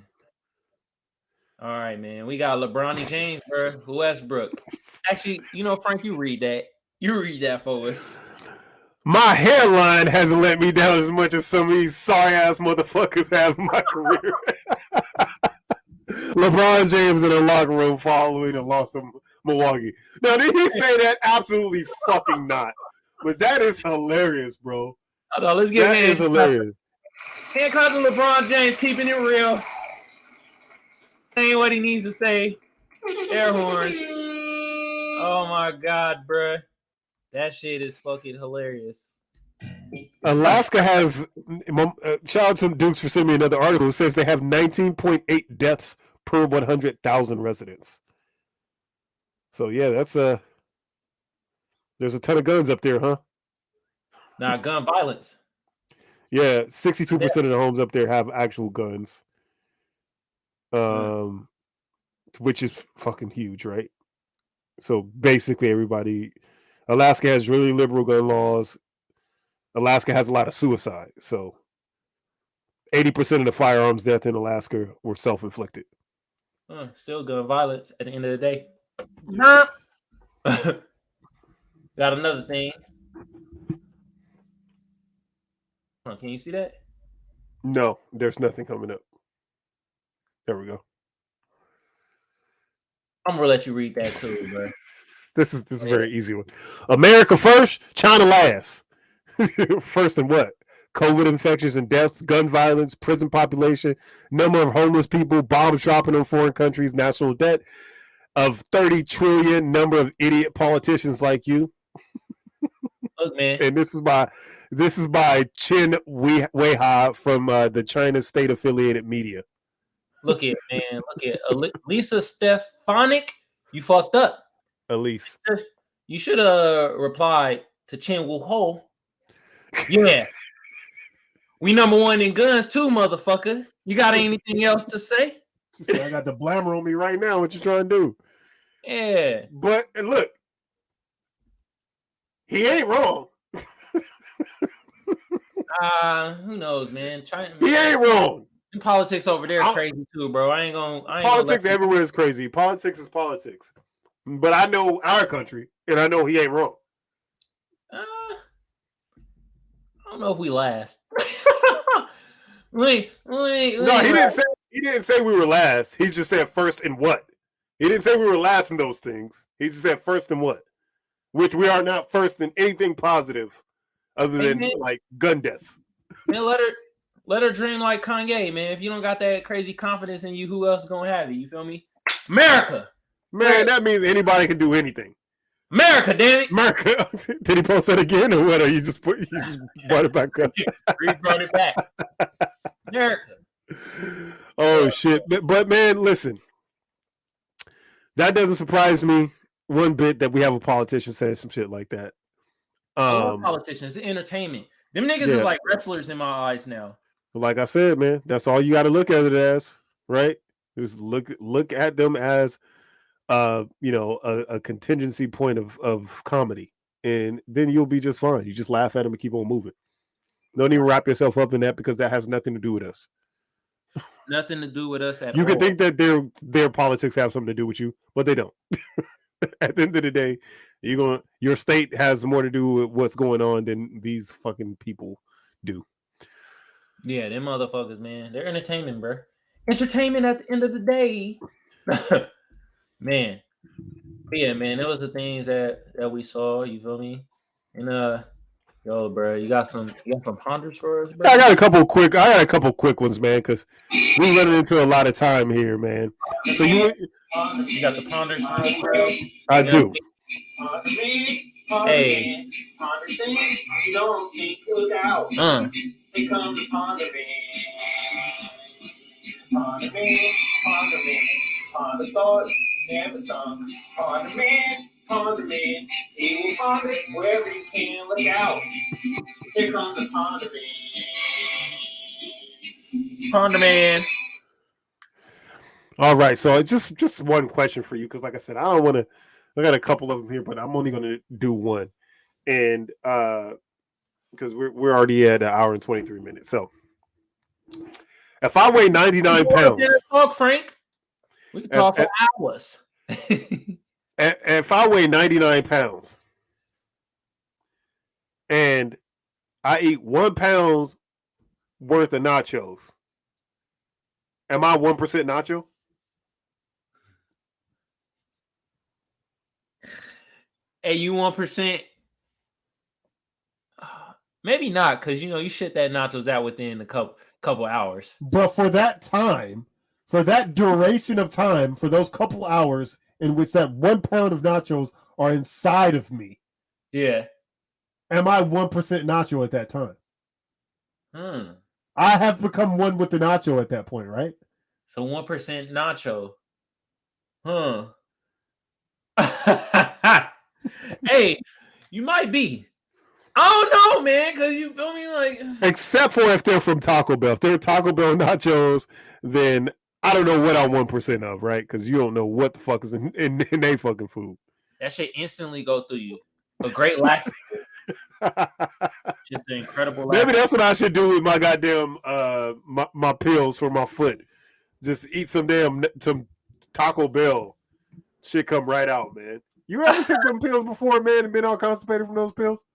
All right, man. We got LeBron James, bro. Westbrook. Actually, Frank, you read that. You read that for us. My hairline hasn't let me down as much as some of these sorry-ass motherfuckers have in my career. LeBron James in the locker room following and lost to Milwaukee. Now, did he say that? Absolutely fucking not. But that is hilarious, bro. Hold on, let's get that is hilarious. Hand clap to LeBron James, keeping it real. Saying what he needs to say. Air horns. Oh my God, bro. That shit is fucking hilarious. Alaska has, shout out to Dukes for sending me another article. It says they have 19.8 deaths per 100,000 residents. So yeah, there's a ton of guns up there, huh? Nah, gun violence. Yeah, 62% of the homes up there have actual guns. which is fucking huge, right? So basically, Alaska has really liberal gun laws. Alaska has a lot of suicide, so 80% of the firearms death in Alaska were self-inflicted. Still gun violence at the end of the day. Yeah. Got another thing. Can you see that? No, there's nothing coming up. There we go. I'm gonna let you read that too, bro. This is a very easy one. America first, China last. First in what? COVID infections and deaths, gun violence, prison population, number of homeless people, bombs dropping on foreign countries, national debt of 30 trillion, number of idiot politicians like you. Look, man. And this is by Chen Weihai from the China state affiliated media. Look at man. Look at Lisa Stefanik. You fucked up. Elise. You should have replied to Chen Wu-ho. Yeah. We number one in guns too, motherfucker. You got anything else to say? I got the blammer on me right now. What you trying to do? Yeah. But look, he ain't wrong. Who knows, man? China, he ain't wrong. And politics over there crazy too, bro. I ain't gonna politics everywhere is crazy. Politics is politics. But I know our country, and I know he ain't wrong. I don't know if we last. No, he didn't say we were last. He just said first in what? He didn't say we were last in those things. He just said first in what? Which we are not first in anything positive other than like gun deaths. Man, let her dream like Kanye, man. If you don't got that crazy confidence in you, who else is gonna have it? You feel me? America. Man, that means anybody can do anything. America, damn it. America. Did he post that again or what? Or you just brought it back up? He brought it back. America. Oh shit. But man, listen. That doesn't surprise me one bit that we have a politician saying some shit like that. Politicians, entertainment. Them niggas is like wrestlers in my eyes now. Like I said, man, that's all you got to look at it as, right? Just look at them as, a contingency point of comedy, and then you'll be just fine. You just laugh at them and keep on moving. Don't even wrap yourself up in that because that has nothing to do with us. Nothing to do with us at all. You can think that their politics have something to do with you, but they don't. At the end of the day, your state has more to do with what's going on than these fucking people do. Yeah, them motherfuckers, man. They're entertainment, bro. Entertainment at the end of the day. Man. But yeah, man, it was the things that we saw, you feel me? And yo, bro, you got some ponders for us, bro? I got a couple quick ones, man, because we're running into a lot of time here, man. So you got the ponders for us, bro? I do. Hey. Ponder things you don't think to look out. They come to ponder me. Ponder me, ponder thoughts you never thunk. Ponder me. He will ponder wherever you can look out. Here comes the ponder me. Ponder man. All right, so just one question for you, because like I said, I got a couple of them here, but I'm only going to do one, and because we're already at 1 hour and 23 minutes. So if I weigh 99 pounds, talk, Frank. We can talk for hours. If I weigh 99 pounds and I eat 1 pound worth of nachos, am I 1% nacho? Hey, you 1%? Maybe not, because you shit that nachos out within a couple hours. But for that time, for that duration of time, for those couple hours in which that 1 pound of nachos are inside of me, yeah, am I 1% nacho at that time? I have become one with the nacho at that point, right? So 1% nacho. Hey, you might be. I don't know, man, because you feel me, like. Except for if they're from Taco Bell. If they're Taco Bell nachos, then I don't know what I'm 1% of, right? Because you don't know what the fuck is in they fucking food. That shit instantly go through you. A great laxative. Just an incredible Maybe laxative. that's what I should do with my goddamn my pills for my foot. Just eat some Taco Bell. Shit come right out, man. You ever took them pills before, man, and been all constipated from those pills?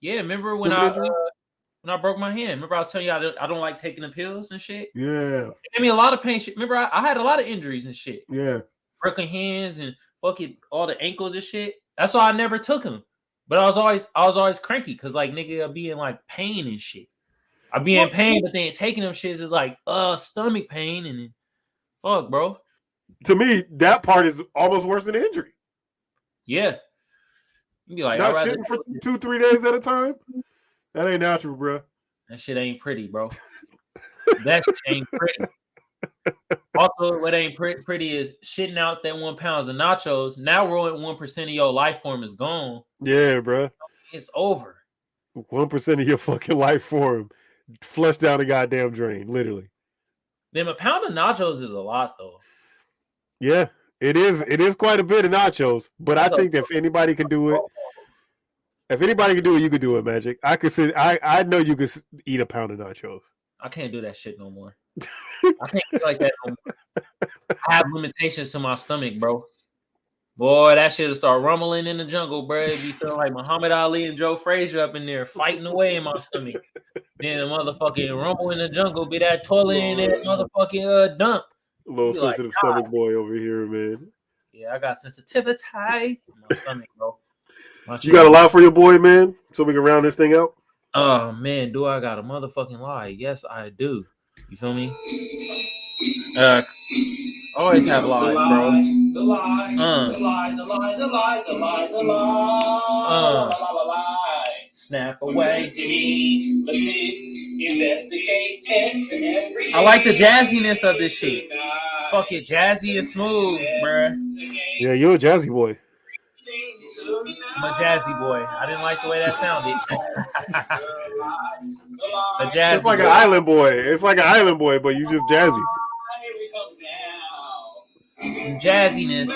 Yeah, remember when I broke my hand? Remember I was telling you I don't like taking the pills and shit? Yeah. It gave me a lot of pain. Shit. Remember I had a lot of injuries and shit. Yeah. Broken hands and fucking all the ankles and shit. That's why I never took them. But I was always cranky because like nigga I'd be in like pain and shit. I'd be in pain, but then taking them shits is like stomach pain and fuck, bro. To me, that part is almost worse than the injury. Yeah. You'd be like, not shitting for 2-3 days at a time. That ain't natural, bro. That shit ain't pretty, bro. That shit ain't pretty. Also, what ain't pretty is shitting out that 1 pound of nachos. Now we're at 1% of your life form is gone. Yeah, bro. It's over. 1% of your fucking life form flushed down the goddamn drain, literally. Then a pound of nachos is a lot, though. Yeah, it is. It is quite a bit of nachos, but I think that if anybody can do it, you could do it, Magic. I could say I know you could eat a pound of nachos. I can't do that shit no more. I can't eat like that no more. I have limitations to my stomach, bro. Boy, that shit'll start rumbling in the jungle, bro. It'd be feeling like Muhammad Ali and Joe Frazier up in there fighting away in my stomach. Then the motherfucking rumble in the jungle be that toilet in that motherfucking dump. A little sensitive stomach boy over here, man. Yeah, I got sensitivity in my stomach, bro. You got a lot for your boy, man, so we can round this thing out? Oh, man, do I got a motherfucking lie? Yes, I do. You feel me? Always have lies, bro. The lie, the lie, the lie, the lie, the lie, the lie. Snap away. Let's see, investigate. I like the jazziness of this shit. It's fucking jazzy and smooth, bruh. Yeah, you're a jazzy boy. I'm a jazzy boy. I didn't like the way that sounded. A jazzy. It's like an island boy. It's like an island boy, but you just jazzy. Jazziness.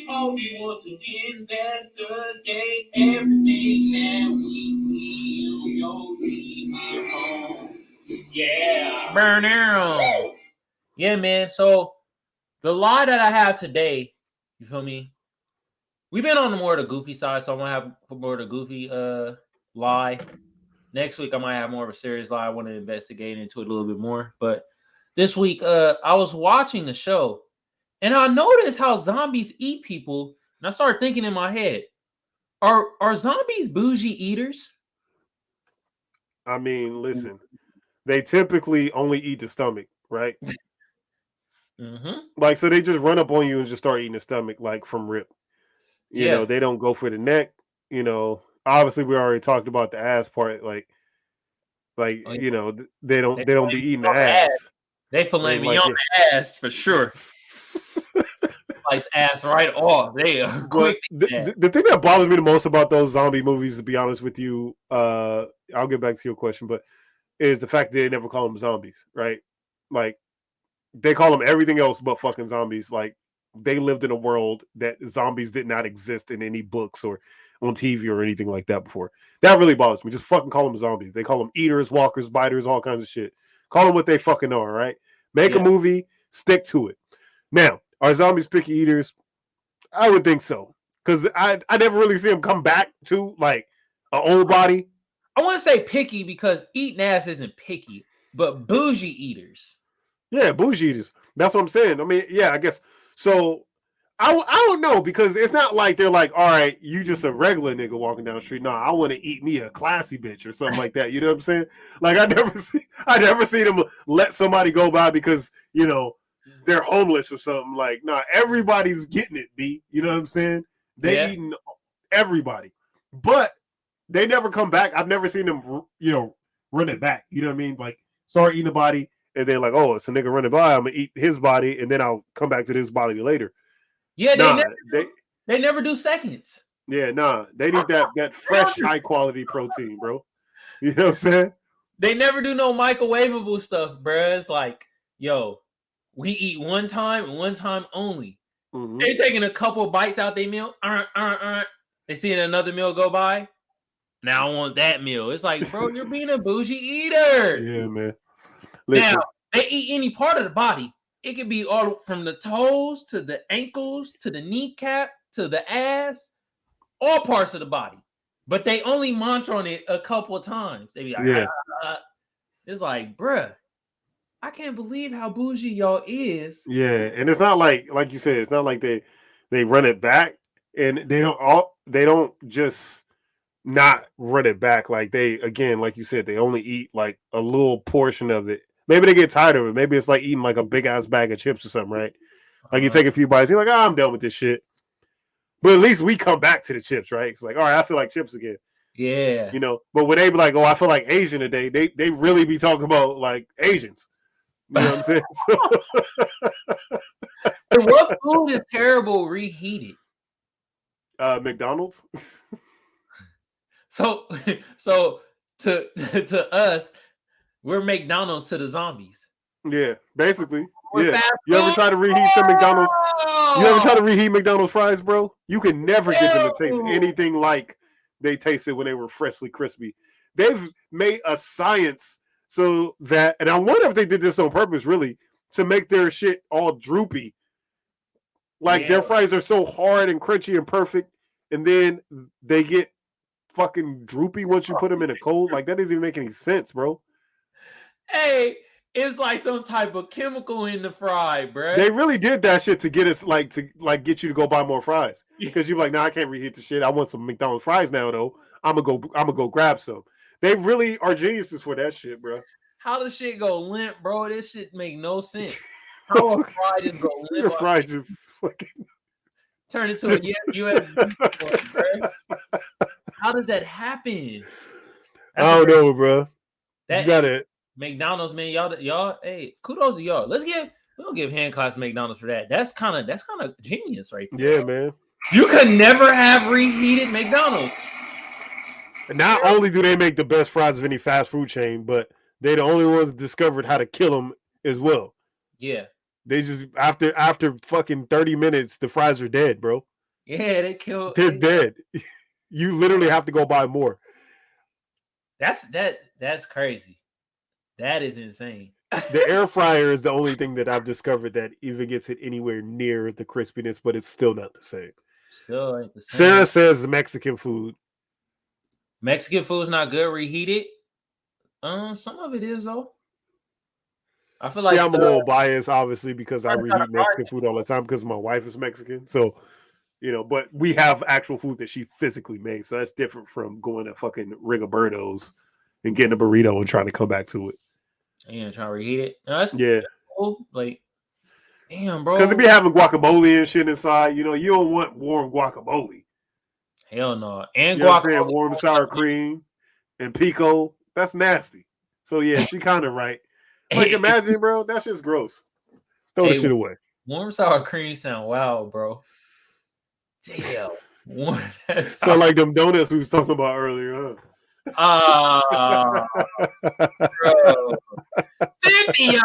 Oh, we want to investigate everything that we see on your TV home. Yeah. Burn arrow. Yeah, man. So the lie that I have today, you feel me? We've been on the more of the goofy side, so I'm gonna have more of the goofy lie. Next week I might have more of a serious lie. I want to investigate into it a little bit more. But this week, I was watching the show. And I noticed how zombies eat people, and I started thinking in my head, are zombies bougie eaters? I mean, listen, they typically only eat the stomach, right? Mm-hmm. Like, so they just run up on you and just start eating the stomach, like from rip. You know, they don't go for the neck. You know, obviously we already talked about the ass part. Like you know, they don't be eating the ass. They fillet me on the ass for sure. Slice ass right off. They are quick. The thing that bothers me the most about those zombie movies, to be honest with you, I'll get back to your question, but is the fact that they never call them zombies, right? Like they call them everything else but fucking zombies. Like they lived in a world that zombies did not exist in any books or on TV or anything like that before. That really bothers me. Just fucking call them zombies. They call them eaters, walkers, biters, all kinds of shit. Call them what they fucking are, right? Make a movie, stick to it. Now, are zombies picky eaters? I would think so. Because I never really see them come back to, like, an old body. I want to say picky because eating ass isn't picky, but bougie eaters. Yeah, bougie eaters. That's what I'm saying. I mean, yeah, I guess. So, I don't know, because it's not like they're like, all right, you just a regular nigga walking down the street. No, I want to eat me a classy bitch or something like that. You know what I'm saying? Like I never see them let somebody go by because, you know, they're homeless or something. Like, nah, everybody's getting it, B. You know what I'm saying? They eating everybody. But they never come back. I've never seen them, you know, run it back. You know what I mean? Like start eating a body and then like, oh, it's a nigga running by. I'm gonna eat his body and then I'll come back to this body later. Yeah, they never do seconds. Yeah, nah. They need that fresh, high quality protein, bro. You know what I'm saying? They never do no microwavable stuff, bro. It's like, yo, we eat one time and one time only. Mhm. They taking a couple bites out their meal. They seeing another meal go by. Now I want that meal. It's like, bro, you're being a bougie eater. Yeah, man. Listen, Now they eat any part of the body. It could be all from the toes to the ankles to the kneecap to the ass, all parts of the body. But they only munch on it a couple of times. They be like, yeah, it's like, bruh, I can't believe how bougie y'all is. yeah, and it's not like you said, it's not like they run it back, and they don't just not run it back. Like they, again, like you said, they only eat like a little portion of it. Maybe they get tired of it. Maybe it's like eating like a big ass bag of chips or something, right? Like you take a few bites, you're like, oh, I'm done with this shit. But at least we come back to the chips, right? It's like, all right, I feel like chips again. Yeah. You know, but when they be like, oh, I feel like Asian today, they really be talking about like Asians. You know what I'm saying? And what food is terrible reheated? McDonald's. So to us, we're McDonald's to the zombies. Yeah, basically. We're Yeah. fast You ever food? try to reheat some McDonald's? You ever try to reheat McDonald's fries, bro? You can never get them to taste Ew. anything like they tasted when they were freshly crispy. They've made a science so that, and I wonder if they did this on purpose, really, to make their shit all droopy. Like their fries are so hard and crunchy and perfect, and then they get fucking droopy once you put them in a cold. Like that doesn't even make any sense, bro. Hey, it's like some type of chemical in the fry, bro. They really did that shit to get us to get you to go buy more fries. Because you're like, nah, I can't reheat the shit. I want some McDonald's fries now, though. I'm gonna go grab some. They really are geniuses for that shit, bro. How does shit go limp, bro? This shit make no sense. How a fry just go limp? Your fry just fucking turn into a USB, bro. How does that happen? I don't know, bro. You got it. McDonald's, man, y'all, hey, kudos to y'all. We'll give hand claps to McDonald's for that. That's kind of genius, right there. Yeah, man. You could never have reheated McDonald's. Not only do they make the best fries of any fast food chain, but they're the only ones that discovered how to kill them as well. Yeah. They just after fucking 30 minutes, the fries are dead, bro. Yeah, They're dead. You literally have to go buy more. That's crazy. That is insane. The air fryer is the only thing that I've discovered that even gets it anywhere near the crispiness, but it's still not the same. Still ain't the same. Sarah says Mexican food. Mexican food is not good reheated. Some of it is though. I feel like I'm a little biased, obviously, because I reheat Mexican food all the time because my wife is Mexican. So, but we have actual food that she physically made. So that's different from going to fucking Rigoberto's and getting a burrito and trying to come back to it. Yeah, trying to reheat it. No, that's cool. Like, damn, bro. Because it be having guacamole and shit inside. You don't want warm guacamole. Hell no. And you know what I'm guacamole. saying? Warm sour cream and pico. That's nasty. So, yeah, she kind of right. Like, imagine, bro, that's just gross. Throw the shit away. Warm sour cream sound wild, bro. Damn. So, like them donuts we was talking about earlier, huh? Bro. Cynthia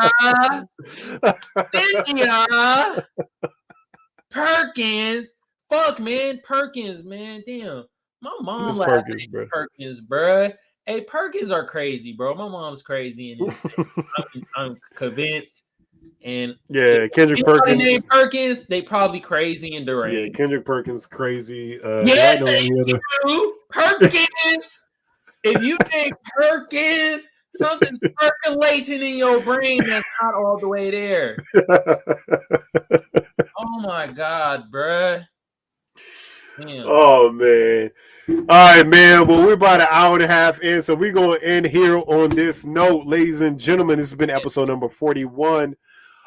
Perkins. Fuck, man. Perkins, man. Damn. My mom likes Perkins, bro. Hey, Perkins are crazy, bro. My mom's crazy and I'm convinced. And Kendrick Perkins. Name Perkins, they probably crazy and deranged. Yeah, Kendrick Perkins crazy. Thank you, Perkins. If you think Perkins, something's percolating in your brain that's not all the way there. Oh my God, bruh. Damn. Oh man. All right, man. Well, we're about an hour and a half in, so we're going to end here on this note, ladies and gentlemen. This has been episode number 41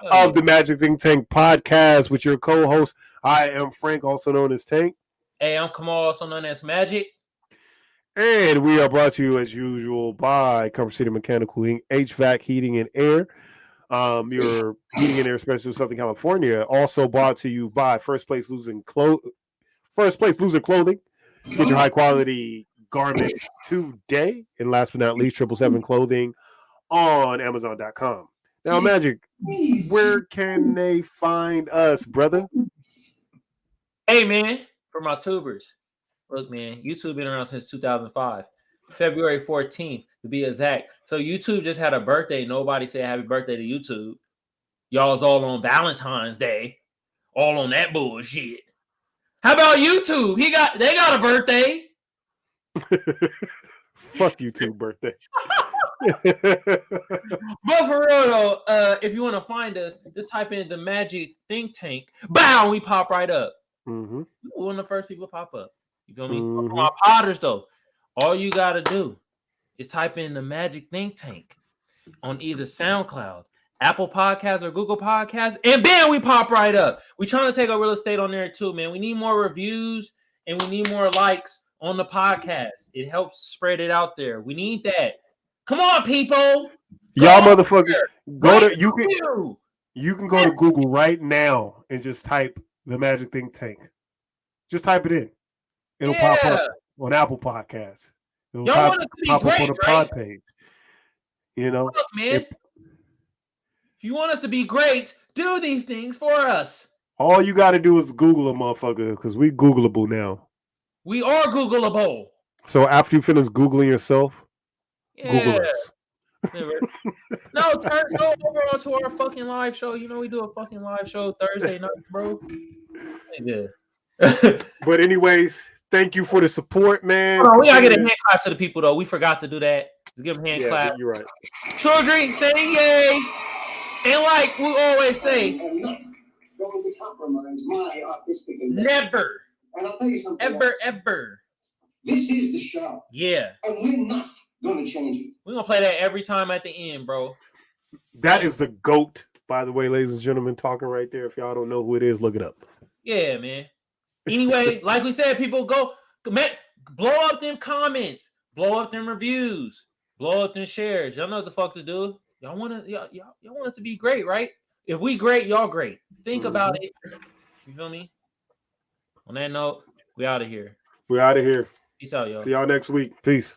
of the Magic Think Tank podcast with your co-host. I am Frank, also known as Tank. Hey, I'm Kamal, also known as Magic. And we are brought to you as usual by Comfort City Mechanical HVAC, Heating and Air. Your heating and air specialist of Southern California. Also brought to you by First Place Loser Clothing. Get your high quality garments today. And last but not least, 777 Clothing on Amazon.com. Now, Magic, where can they find us, brother? Hey, man, for my tubers. Look, man, YouTube been around since 2005. February 14th, to be exact. So YouTube just had a birthday. Nobody said happy birthday to YouTube. Y'all's all on Valentine's Day. All on that bullshit. How about YouTube? They got a birthday. Fuck YouTube birthday. But for real though, if you want to find us, just type in the Magic Think Tank. Bow, we pop right up. Mm-hmm. We're one of the first people to pop up. You feel me? Mm-hmm. For my potters though, all you gotta do is type in the Magic Think Tank on either SoundCloud, Apple Podcasts, or Google Podcasts, and bam, we pop right up. We trying to take our real estate on there too, man. We need more reviews and we need more likes on the podcast. It helps spread it out there. We need that. Come on, people. Y'all motherfuckers, you can go to Google Google right now and just type the Magic Think Tank. Just type it in. It'll pop up on Apple Podcasts. It'll Y'all want it to be pop great, up on the right? pod page. You know, look, man. If you want us to be great, do these things for us. all you got to do is Google a motherfucker because we Googleable now. We are Googleable. So after you finish Googling yourself, Google us. No, go over onto our fucking live show. You know we do a fucking live show Thursday night, bro. Yeah. But anyways, thank you for the support, man. We gotta get a hand clap to the people though. We forgot to do that. Just give them a hand clap. You're right. Children, say yay. And like we always say, never. And I'll tell you something. Ever. This is the show. Yeah. And we're not going to change it. We're gonna play that every time at the end, bro. That is the GOAT, by the way, ladies and gentlemen, talking right there. If y'all don't know who it is, look it up. Yeah, man. Anyway, like we said, people blow up them comments, blow up them reviews, blow up them shares. Y'all know what the fuck to do. Y'all want us to be great, right? If we great, y'all great. Think about it. You feel me? On that note, we out of here. We're out of here. Peace out, y'all. See y'all next week. Peace.